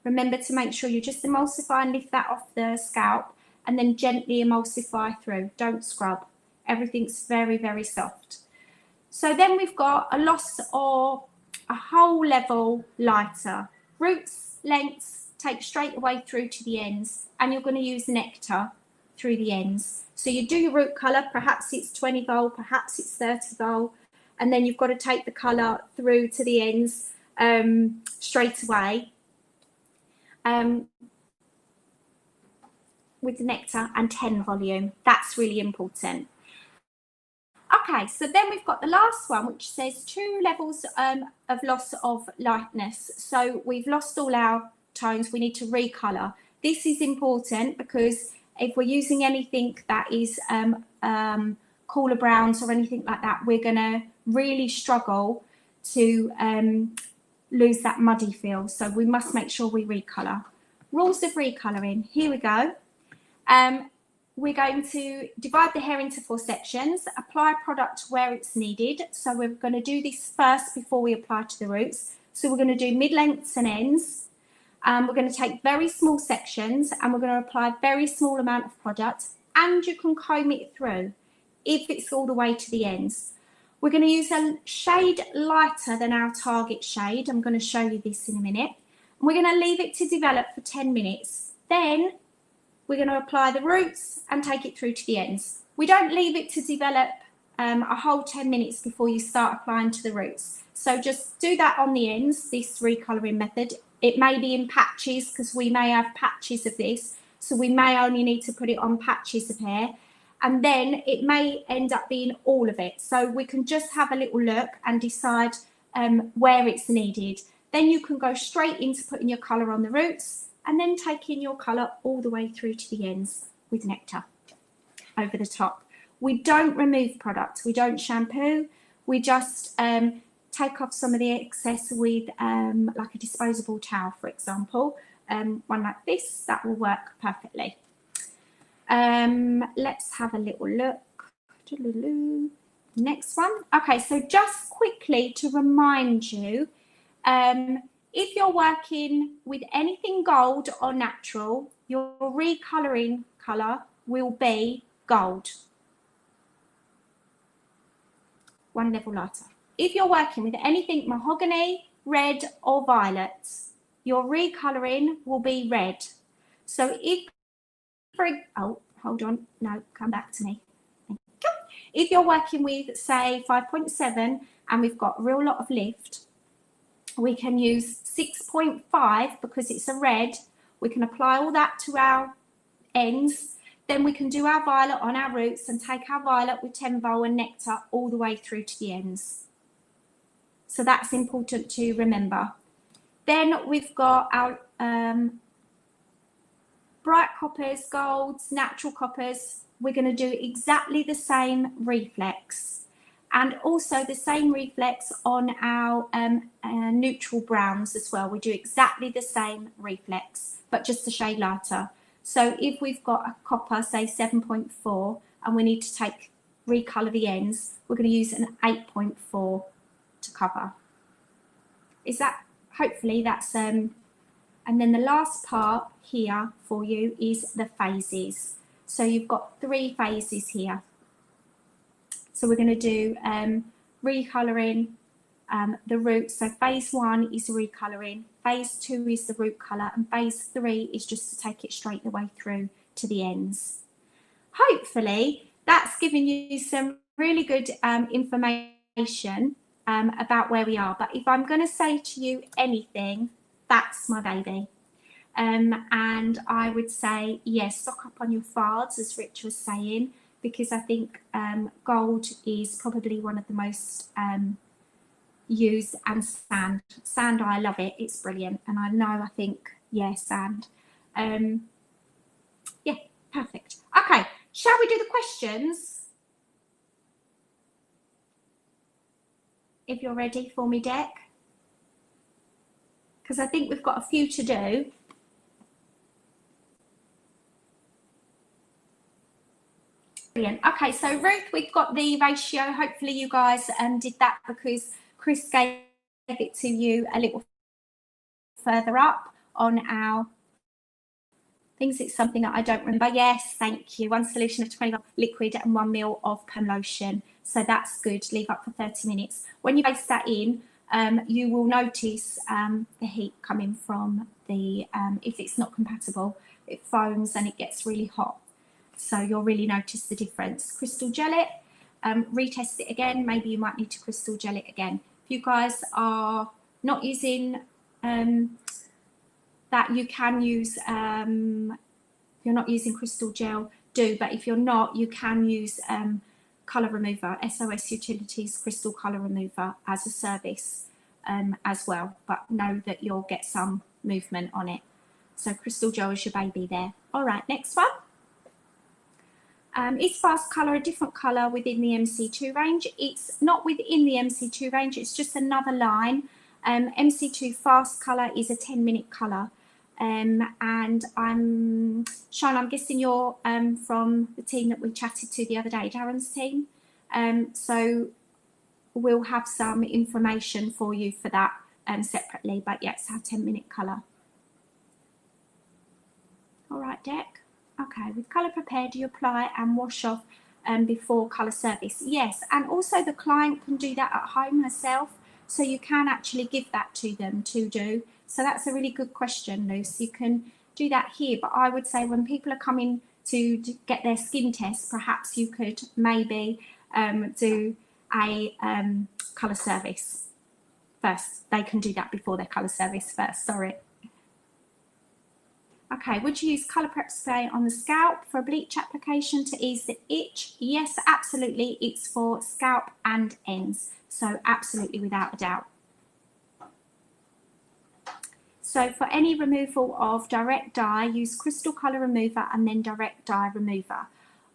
Remember to make sure you just emulsify and lift that off the scalp, and then gently emulsify through. Don't scrub. Everything's very, very soft. So then we've got a loss or a whole level lighter. Roots, lengths, take straight away through to the ends, and you're going to use nectar through the ends. So you do your root colour, perhaps it's 20 volt, perhaps it's 30 volt, and then you've got to take the colour through to the ends straight away with the nectar and 10 volume. That's really important. Okay, so then we've got the last one, which says 2 levels of loss of lightness. So we've lost all our tones, we need to recolour. This is important because if we're using anything that is cooler browns or anything like that, we're going to really struggle to lose that muddy feel. So we must make sure we recolour. Rules of recolouring, here we go. We're going to divide the hair into 4 sections, apply product where it's needed. So we're going to do this first before we apply to the roots. So we're going to do mid-lengths and ends. We're going to take very small sections and we're going to apply a very small amount of product, and you can comb it through if it's all the way to the ends. We're going to use a shade lighter than our target shade. I'm going to show you this in a minute. We're going to leave it to develop for 10 minutes. Then we're going to apply the roots and take it through to the ends. We don't leave it to develop a whole 10 minutes before you start applying to the roots. So just do that on the ends, this recolouring method. It may be in patches because we may have patches of this. So we may only need to put it on patches of hair. and then it may end up being all of it. So we can just have a little look and decide where it's needed. Then you can go straight into putting your colour on the roots and then taking your colour all the way through to the ends with nectar over the top. We don't remove product, we don't shampoo, we just take off some of the excess with like a disposable towel, for example. One like this, that will work perfectly. Let's have a little look. Next one. Okay, so just quickly to remind you, if you're working with anything gold or natural, your recolouring colour will be gold. One level lighter. If you're working with anything mahogany, red or violet, your recolouring will be red. So if, oh, hold on, no, come back to me. If you're working with, say, 5.7 and we've got a real lot of lift, we can use 6.5 because it's a red. We can apply all that to our ends. Then we can do our violet on our roots and take our violet with Tenvo and nectar all the way through to the ends. So that's important to remember. Then we've got our bright coppers, golds, natural coppers. We're going to do exactly the same reflex, and also the same reflex on our neutral browns as well. We do exactly the same reflex, but just a shade lighter. So if we've got a copper, say 7.4, and we need to recolour the ends, we're going to use an 8.4 to cover. Is that, hopefully that's, and then the last part here for you is the phases. So you've got 3 phases here. So we're going to do recolouring the roots. So phase 1 is recolouring, phase 2 is the root colour, and phase 3 is just to take it straight the way through to the ends. Hopefully that's given you some really good information about where we are. But if I'm going to say to you anything, that's my baby. And I would say, yes, stock up on your fards, as Rich was saying, because I think gold is probably one of the most used, and sand. Sand, I love it. It's brilliant. And I know, I think, yeah, sand. Yeah, perfect. Okay, shall we do the questions? If you're ready for me, Dec. Because I think we've got a few to do. Brilliant. Okay, so Ruth, we've got the ratio. Hopefully you guys did that because Chris gave it to you a little further up on our things. It's something that I don't remember. Yes, thank you. 1 solution of 20 liquid and 1 ml of perm lotion. So that's good. Leave up for 30 minutes. When you base that in, you will notice the heat coming from the, if it's not compatible, it foams and it gets really hot. So you'll really notice the difference. Crystal gel it, retest it again. Maybe you might need to crystal gel it again. If you guys are not using that, you can use, if you're not using crystal gel, do. But if you're not, you can use colour remover, SOS Utilities crystal colour remover as a service as well. But know that you'll get some movement on it. So crystal gel is your baby there. All right, next one. Is fast colour a different colour within the MC2 range? It's not within the MC2 range, it's just another line. MC2 fast colour is a 10-minute colour. And Sean, I'm guessing you're from the team that we chatted to the other day, Darren's team. So we'll have some information for you for that separately, but yeah, it's our 10-minute colour. All right, Dec. Okay, with colour prepared, you apply and wash off before colour service. Yes, and also the client can do that at home herself, so you can actually give that to them to do. So that's a really good question, Luce. You can do that here, but I would say when people are coming to get their skin test, perhaps you could maybe do a colour service first. They can do that before their colour service first, sorry. Okay, would you use colour prep spray on the scalp for a bleach application to ease the itch? Yes, absolutely. It's for scalp and ends. So absolutely, without a doubt. So for any removal of direct dye, use crystal colour remover and then direct dye remover.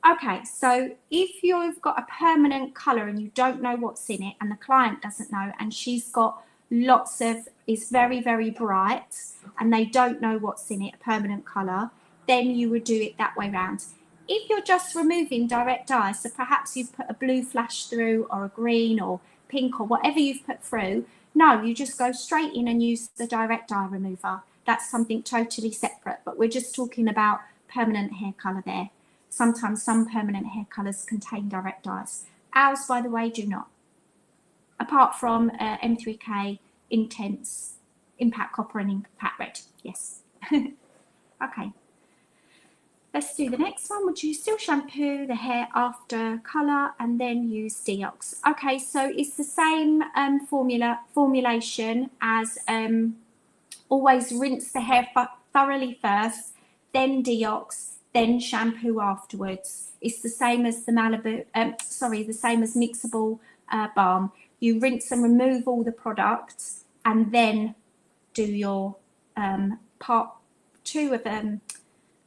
Okay, so if you've got a permanent colour and you don't know what's in it and the client doesn't know and she's got lots of, is very, very bright and they don't know what's in it, a permanent colour, then you would do it that way round. If you're just removing direct dye, so perhaps you've put a blue flash through or a green or pink or whatever you've put through, no, you just go straight in and use the direct dye remover. That's something totally separate, but we're just talking about permanent hair colour there. Sometimes some permanent hair colours contain direct dyes. Ours, by the way, do not. Apart from M3K, Intense, Impact Copper and Impact Red. Yes. Okay. Let's do the next one. Would you still shampoo the hair after colour and then use deox? Okay, so it's the same formulation as always rinse the hair thoroughly first, then deox, then shampoo afterwards. It's the same as the the same as mixable balm. You rinse and remove all the products and then do your part 2 of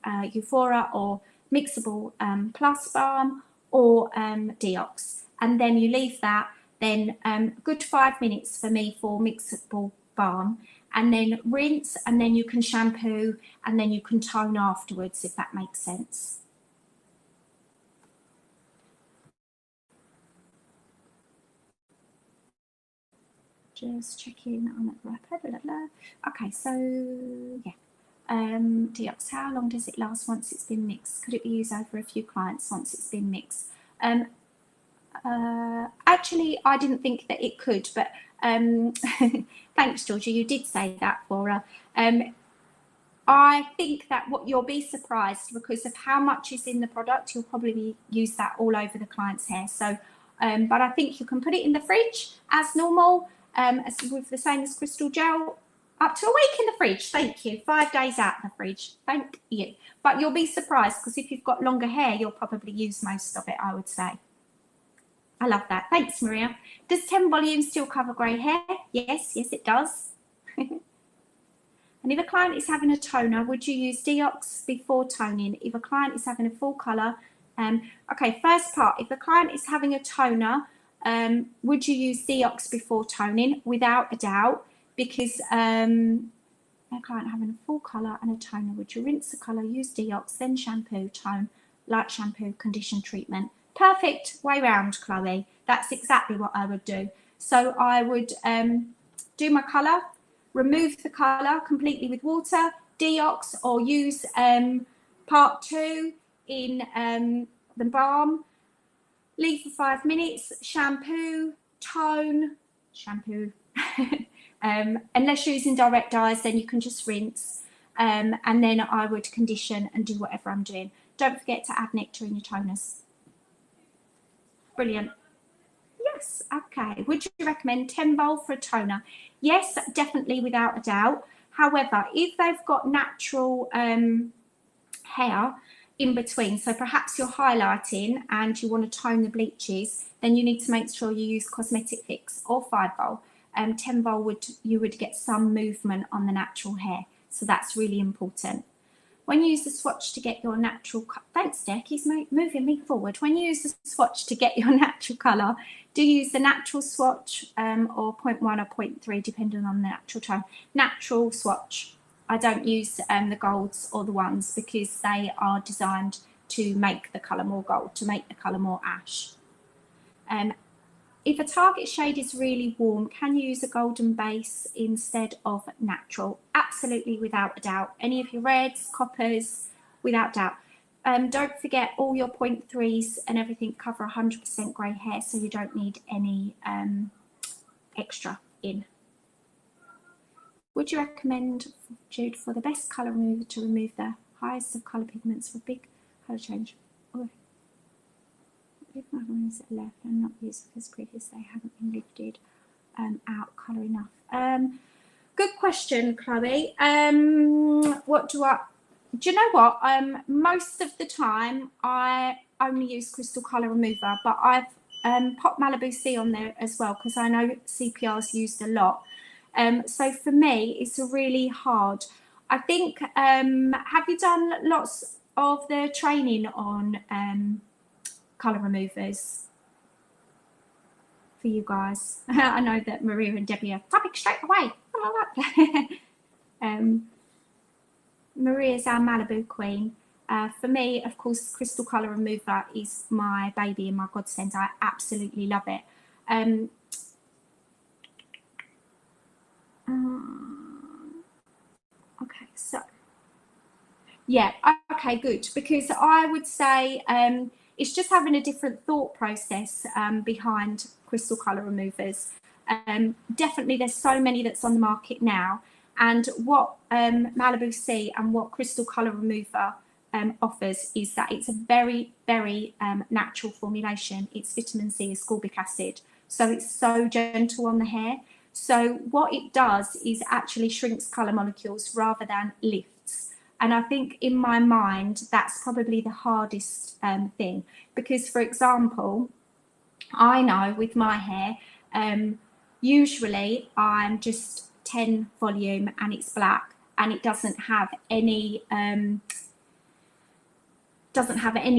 Euphora or mixable plus balm or deox, and then you leave that then good 5 minutes for me for mixable balm, and then rinse, and then you can shampoo, and then you can tone afterwards, if that makes sense. Just checking on the right. Okay, so yeah. Deox, how long does it last once it's been mixed? Could it be used over a few clients once it's been mixed? Actually, I didn't think that it could, but thanks, Georgia, you did say that for her. I think that what you'll be surprised because of how much is in the product, you'll probably use that all over the client's hair. So, but I think you can put it in the fridge as normal, as with the same as crystal gel, up to a week in the fridge. Thank you. 5 days out in the fridge. Thank you. But you'll be surprised because if you've got longer hair, you'll probably use most of it, I would say. I love that. Thanks, Maria. Does 10 volume still cover grey hair? Yes, yes, it does. And if a client is having a toner, would you use deox before toning? If a client is having a full colour, okay, first part, if the client is having a toner, would you use deox before toning? Without a doubt, because a client having a full colour and a toner, would you rinse the colour, use deox, then shampoo, tone, light shampoo, condition treatment? Perfect way round, Chloe. That's exactly what I would do. So I would do my colour, remove the colour completely with water, deox, or use part 2 in the balm, leave for 5 minutes, shampoo, tone, shampoo. Unless you're using direct dyes, then you can just rinse, and then I would condition and do whatever I'm doing. Don't forget to add nectar in your toners. Brilliant. Yes, okay. Would you recommend 10 vol for a toner? Yes, definitely, without a doubt. However, if they've got natural hair in between, so perhaps you're highlighting and you want to tone the bleaches, then you need to make sure you use Cosmetic Fix or 5 vol. 10 vol you would get some movement on the natural hair, so that's really important. When you use the swatch to get your natural thanks, Deck, he's moving me forward. When you use the swatch to get your natural colour, do you use the natural swatch or 0.1 or 0.3, depending on the natural tone? Natural swatch. I don't use the golds or the ones because they are designed to make the colour more gold, to make the colour more ash. If a target shade is really warm, can you use a golden base instead of natural? Absolutely, without a doubt. Any of your reds, coppers, without doubt. Don't forget all your 0.3s and everything cover 100% grey hair, so you don't need any extra in. Would you recommend, Jude, for the best colour remover to remove the highest of colour pigments for big colour change? Oh. If my hormones are left and not used because previously they haven't been lifted out colour enough. Good question, Chloe. What do I Do you know what? Most of the time I only use Crystal Colour Remover, but I've popped Malibu C on there as well because I know CPR is used a lot. So for me, it's really hard. I think, have you done lots of the training on colour removers for you guys? I know that Maria and Debbie are typing straight away. Maria's our Malibu queen. For me, of course, Crystal Colour Remover is my baby and my godsend. I absolutely love it. Okay, so yeah, okay, good. Because I would say it's just having a different thought process behind Crystal Colour Removers. Definitely, there's so many that's on the market now. And what Malibu C and what Crystal Colour Remover offers is that it's a very, very natural formulation. It's vitamin C, ascorbic acid. So it's so gentle on the hair. So what it does is actually shrinks colour molecules rather than lifts. And I think in my mind, that's probably the hardest thing. Because, for example, I know with my hair, usually I'm just 10 volume and it's black and it doesn't have any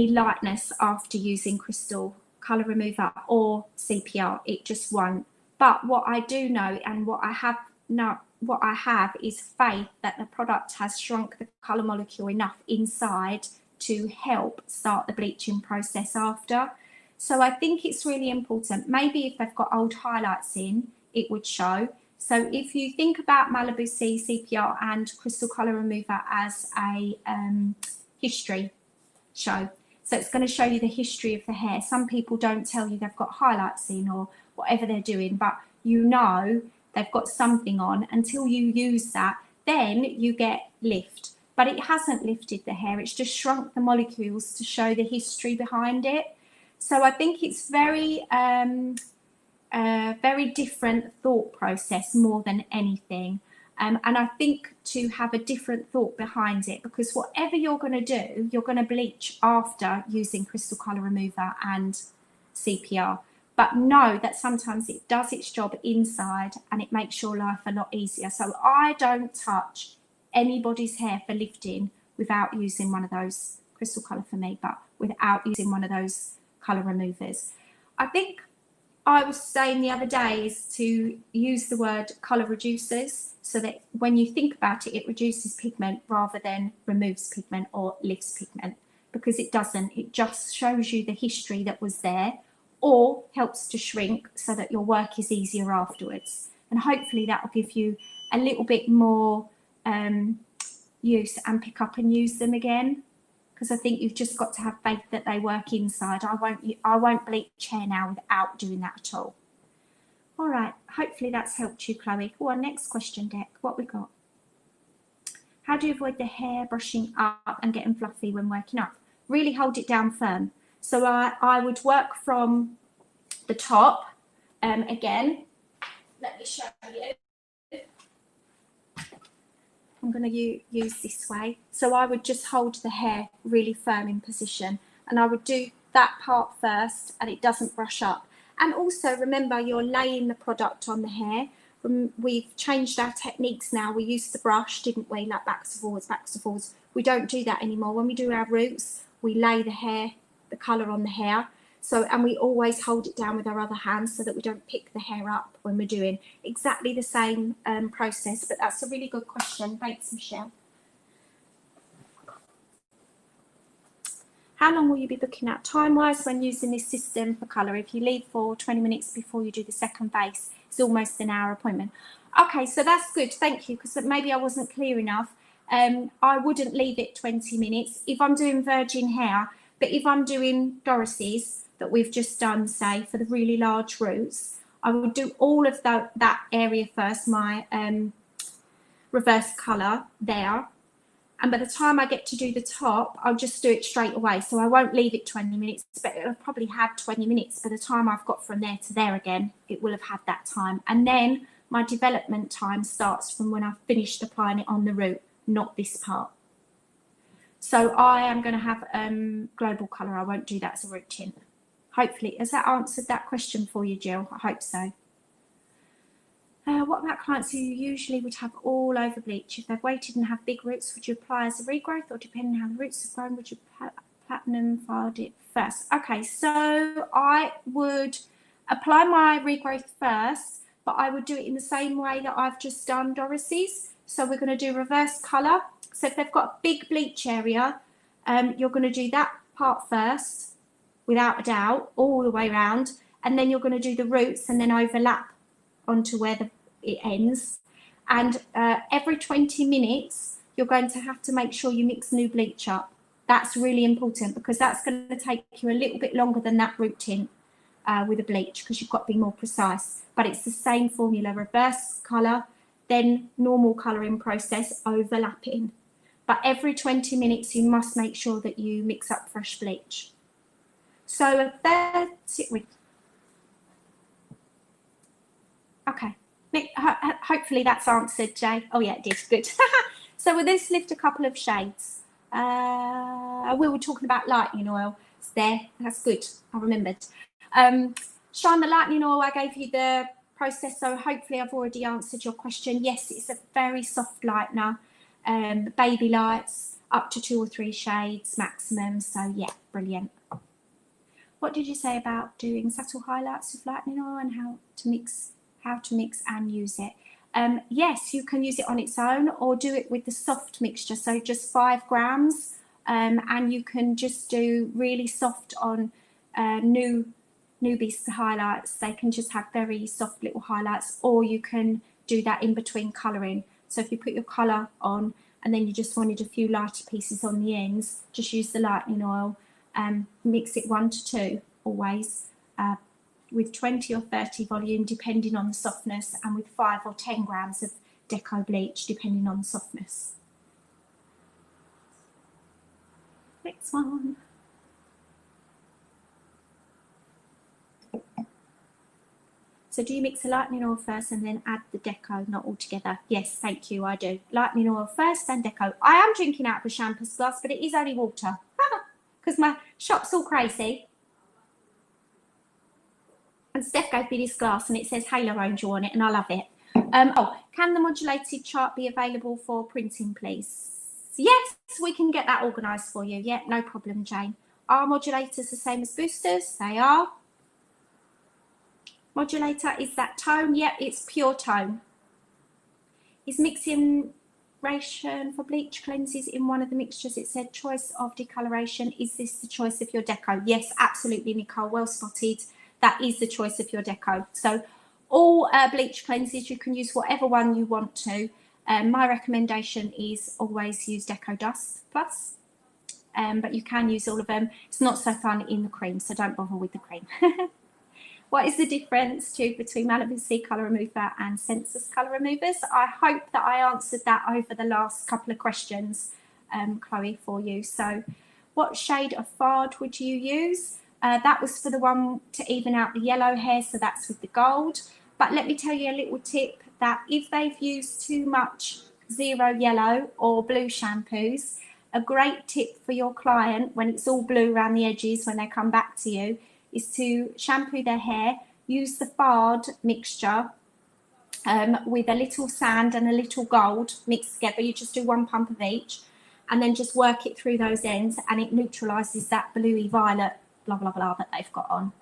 lightness after using Crystal Colour Remover or CPR. It just won't. But what I do know and what I have is faith that the product has shrunk the colour molecule enough inside to help start the bleaching process after. So I think it's really important. Maybe if they've got old highlights in, it would show. So if you think about Malibu C, CPR and Crystal Colour Remover as a history show. So it's going to show you the history of the hair. Some people don't tell you they've got highlights in or whatever they're doing, but you know they've got something on until you use that. Then you get lift. But it hasn't lifted the hair. It's just shrunk the molecules to show the history behind it. So I think it's very different thought process more than anything. And I think to have a different thought behind it, because whatever you're going to do, you're going to bleach after using Crystal Colour Remover and CPR. But know that sometimes it does its job inside and it makes your life a lot easier. So I don't touch anybody's hair for lifting without using one of those, Crystal Colour for me, but without using one of those colour removers. I think I was saying the other day is to use the word colour reducers so that when you think about it, it reduces pigment rather than removes pigment or lifts pigment, because it doesn't. It just shows you the history that was there or helps to shrink so that your work is easier afterwards. And hopefully that will give you a little bit more use and pick up and use them again. Because I think you've just got to have faith that they work inside. I won't bleach hair now without doing that at all. All right, hopefully that's helped you, Chloe. Oh, our next question, Deck. What we got? How do you avoid the hair brushing up and getting fluffy when working up? Really hold it down firm. So I would work from the top. Again, let me show you. I'm going to use this way. So I would just hold the hair really firm in position, and I would do that part first and it doesn't brush up. And also remember, you're laying the product on the hair. We've changed our techniques now. We used to brush, didn't we? Like backs and forwards, backs and forwards. We don't do that anymore. When we do our roots, we lay the hair, the colour on the hair. So, and we always hold it down with our other hand so that we don't pick the hair up when we're doing exactly the same process. But that's a really good question. Thanks, Michelle. How long will you be looking at time-wise when using this system for colour? If you leave for 20 minutes before you do the second base, it's almost an hour appointment. Okay, so that's good. Thank you, because maybe I wasn't clear enough. I wouldn't leave it 20 minutes if I'm doing virgin hair, but if I'm doing Doris's that we've just done, say, for the really large roots, I would do all of that area first, my reverse colour there. And by the time I get to do the top, I'll just do it straight away. So I won't leave it 20 minutes, but it'll probably have 20 minutes. By the time I've got from there to there again, it will have had that time. And then my development time starts from when I've finished applying it on the root, not this part. So I am going to have global colour. I won't do that as a root tint. Hopefully, has that answered that question for you, Jill? I hope so. What about clients who usually would have all over bleach? If they've waited and have big roots, would you apply as a regrowth, or depending on how the roots have grown, would you platinum fard it first? Okay, so I would apply my regrowth first, but I would do it in the same way that I've just done Doris's. So we're going to do reverse colour. So if they've got a big bleach area, you're going to do that part first, without a doubt, all the way around, and then you're going to do the roots and then overlap onto where it ends. And every 20 minutes, you're going to have to make sure you mix new bleach up. That's really important, because that's going to take you a little bit longer than that root tint with a bleach, because you've got to be more precise. But it's the same formula: reverse colour, then normal colouring process, overlapping. But every 20 minutes, you must make sure that you mix up fresh bleach. So that's it. Okay. Hopefully that's answered, Jay. Oh yeah, it did. Good. So with this, lift a couple of shades. We were talking about lightening oil. It's there. That's good. I remembered. Shine the lightening oil. I gave you the process, so hopefully I've already answered your question. Yes, it's a very soft lightener. Baby lights, up to 2 or 3 shades maximum. So yeah, brilliant. What did you say about doing subtle highlights with lightening oil and how to mix and use it? Yes, you can use it on its own, or do it with the soft mixture, so just 5 grams, and you can just do really soft on newbies highlights. They can just have very soft little highlights, or you can do that in between colouring. So if you put your colour on and then you just wanted a few lighter pieces on the ends, just use the lightening oil, mix it 1 to 2 always, with 20 or 30 volume depending on the softness, and with 5 or 10 grams of deco bleach depending on the softness. Next one. So do you mix the lightening oil first and then add the deco, not all together? Yes, thank you, I do. Lightening oil first and deco. I am drinking out of a champagne glass, but it is only water because my shop's all crazy. And Steph gave me this glass and it says Halo Angel on it, and I love it. Oh, can the modulated chart be available for printing, please? Yes, we can get that organised for you. Yeah, no problem, Jane. Are modulators the same as boosters? They are. Modulator is that tone. Yep, it's pure tone. Is mixing ration for bleach cleanses in one of the mixtures? It said choice of decoloration. Is this the choice of your deco? Yes, absolutely, Nicole. Well spotted. That is the choice of your deco. So all bleach cleanses, you can use whatever one you want to. My recommendation is always use Deco Dust Plus, but you can use all of them. It's not so fun in the cream, so don't bother with the cream. What is the difference, Jude, between Malibu Sea Colour Remover and Sensus Colour Removers? I hope that I answered that over the last couple of questions, Chloe, for you. So what shade of fard would you use? That was for the one to even out the yellow hair, so that's with the gold. But let me tell you a little tip, that if they've used too much zero yellow or blue shampoos, a great tip for your client when it's all blue around the edges when they come back to you is to shampoo their hair, use the fard mixture with a little sand and a little gold mixed together. You just do 1 pump of each and then just work it through those ends, and it neutralises that bluey violet blah blah blah that they've got on.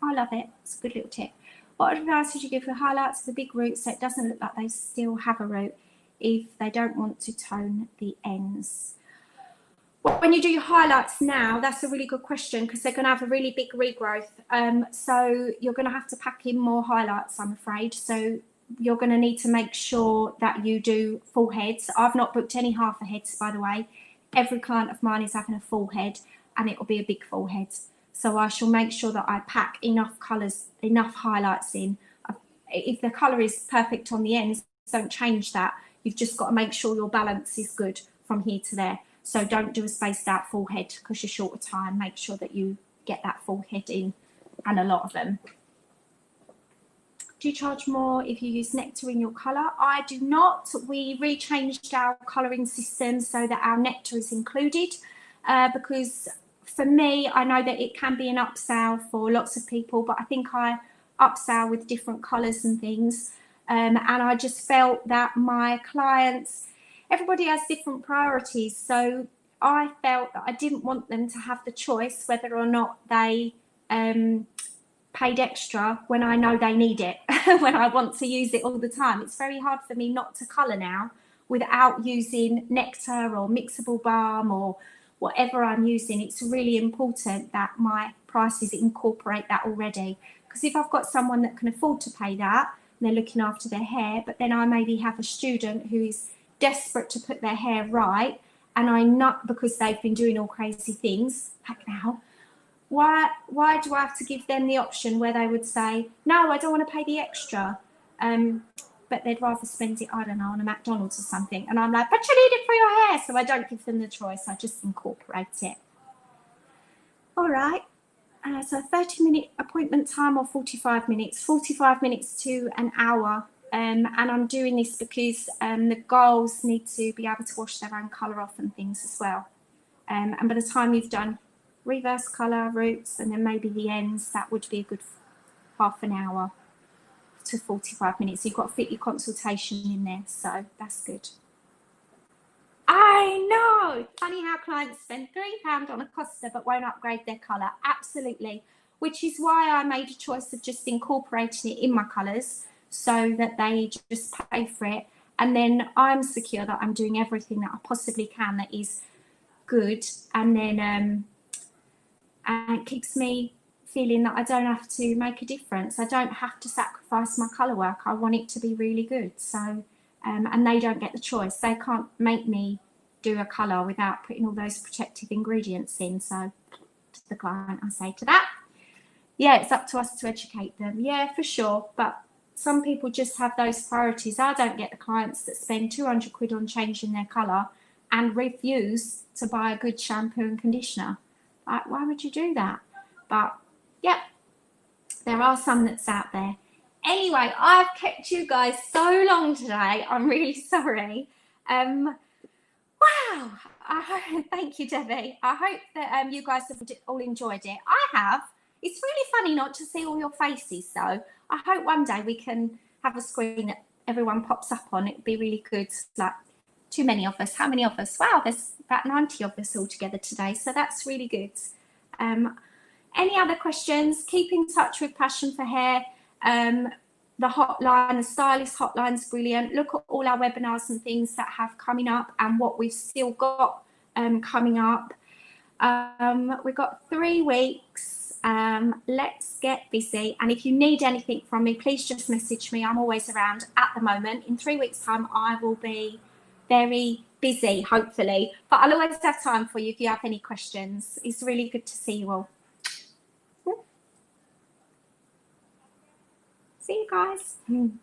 I love it. It's a good little tip. What advice would you give for highlights of the big roots so it doesn't look like they still have a root if they don't want to tone the ends? Well, when you do your highlights now, that's a really good question, because they're going to have a really big regrowth. So you're going to have to pack in more highlights, I'm afraid. So you're going to need to make sure that you do full heads. I've not booked any half a heads, by the way. Every client of mine is having a full head, and it will be a big full head. So I shall make sure that I pack enough colours, enough highlights in. If the colour is perfect on the ends, don't change that. You've just got to make sure your balance is good from here to there. So don't do a spaced out full head because you're short of time. Make sure that you get that full head in, and a lot of them. Do you charge more if you use nectar in your colour? I do not. We rechanged our colouring system so that our nectar is included because for me, I know that it can be an upsell for lots of people, but I think I upsell with different colours and things. And I just felt that my clients, everybody has different priorities. So I felt that I didn't want them to have the choice whether or not they paid extra when I know they need it, when I want to use it all the time. It's very hard for me not to colour now without using nectar or mixable balm or whatever I'm using. It's really important that my prices incorporate that already. Because if I've got someone that can afford to pay that, and they're looking after their hair, but then I maybe have a student who is desperate to put their hair right, and I not because they've been doing all crazy things, like now, why do I have to give them the option where they would say, no, I don't want to pay the extra, but they'd rather spend it, I don't know, on a McDonald's or something. And I'm like, but you need it for your hair. So I don't give them the choice. I just incorporate it. All right. So 30-minute appointment time or 45 minutes? 45 minutes to an hour. And I'm doing this because the girls need to be able to wash their own colour off and things as well. And by the time you've done reverse colour, roots, and then maybe the ends, that would be a good half an hour to 45 minutes. You've got to fit your consultation in there, so that's good. I know. Funny how clients spend £3 on a Costa but won't upgrade their colour. Absolutely. Which is why I made a choice of just incorporating it in my colours so that they just pay for it. And then I'm secure that I'm doing everything that I possibly can that is good. And then and it keeps me feeling that I don't have to make a difference. I don't have to sacrifice my colour work. I want it to be really good. So, and they don't get the choice. They can't make me do a colour without putting all those protective ingredients in. So to the client, I say to that, yeah, it's up to us to educate them. Yeah, for sure. But some people just have those priorities. I don't get the clients that spend 200 quid on changing their colour and refuse to buy a good shampoo and conditioner. Like, why would you do that? But yeah, there are some that's out there. Anyway, I've kept you guys so long today. I'm really sorry. Wow. Thank you, Debbie. I hope that you guys have all enjoyed it. I have. It's really funny not to see all your faces, so I hope one day we can have a screen that everyone pops up on. It'd be really good. Like, too many of us. How many of us? Wow, there's about 90 of us all together today, so that's really good. Any other questions? Keep in touch with Passion for Hair. The hotline, the stylist hotline is brilliant. Look at all our webinars and things that have coming up and what we've still got coming up. We've got 3 weeks. Let's get busy. And if you need anything from me, please just message me. I'm always around at the moment. In 3 weeks' time, I will be very busy, hopefully. But I'll always have time for you if you have any questions. It's really good to see you all. See you guys.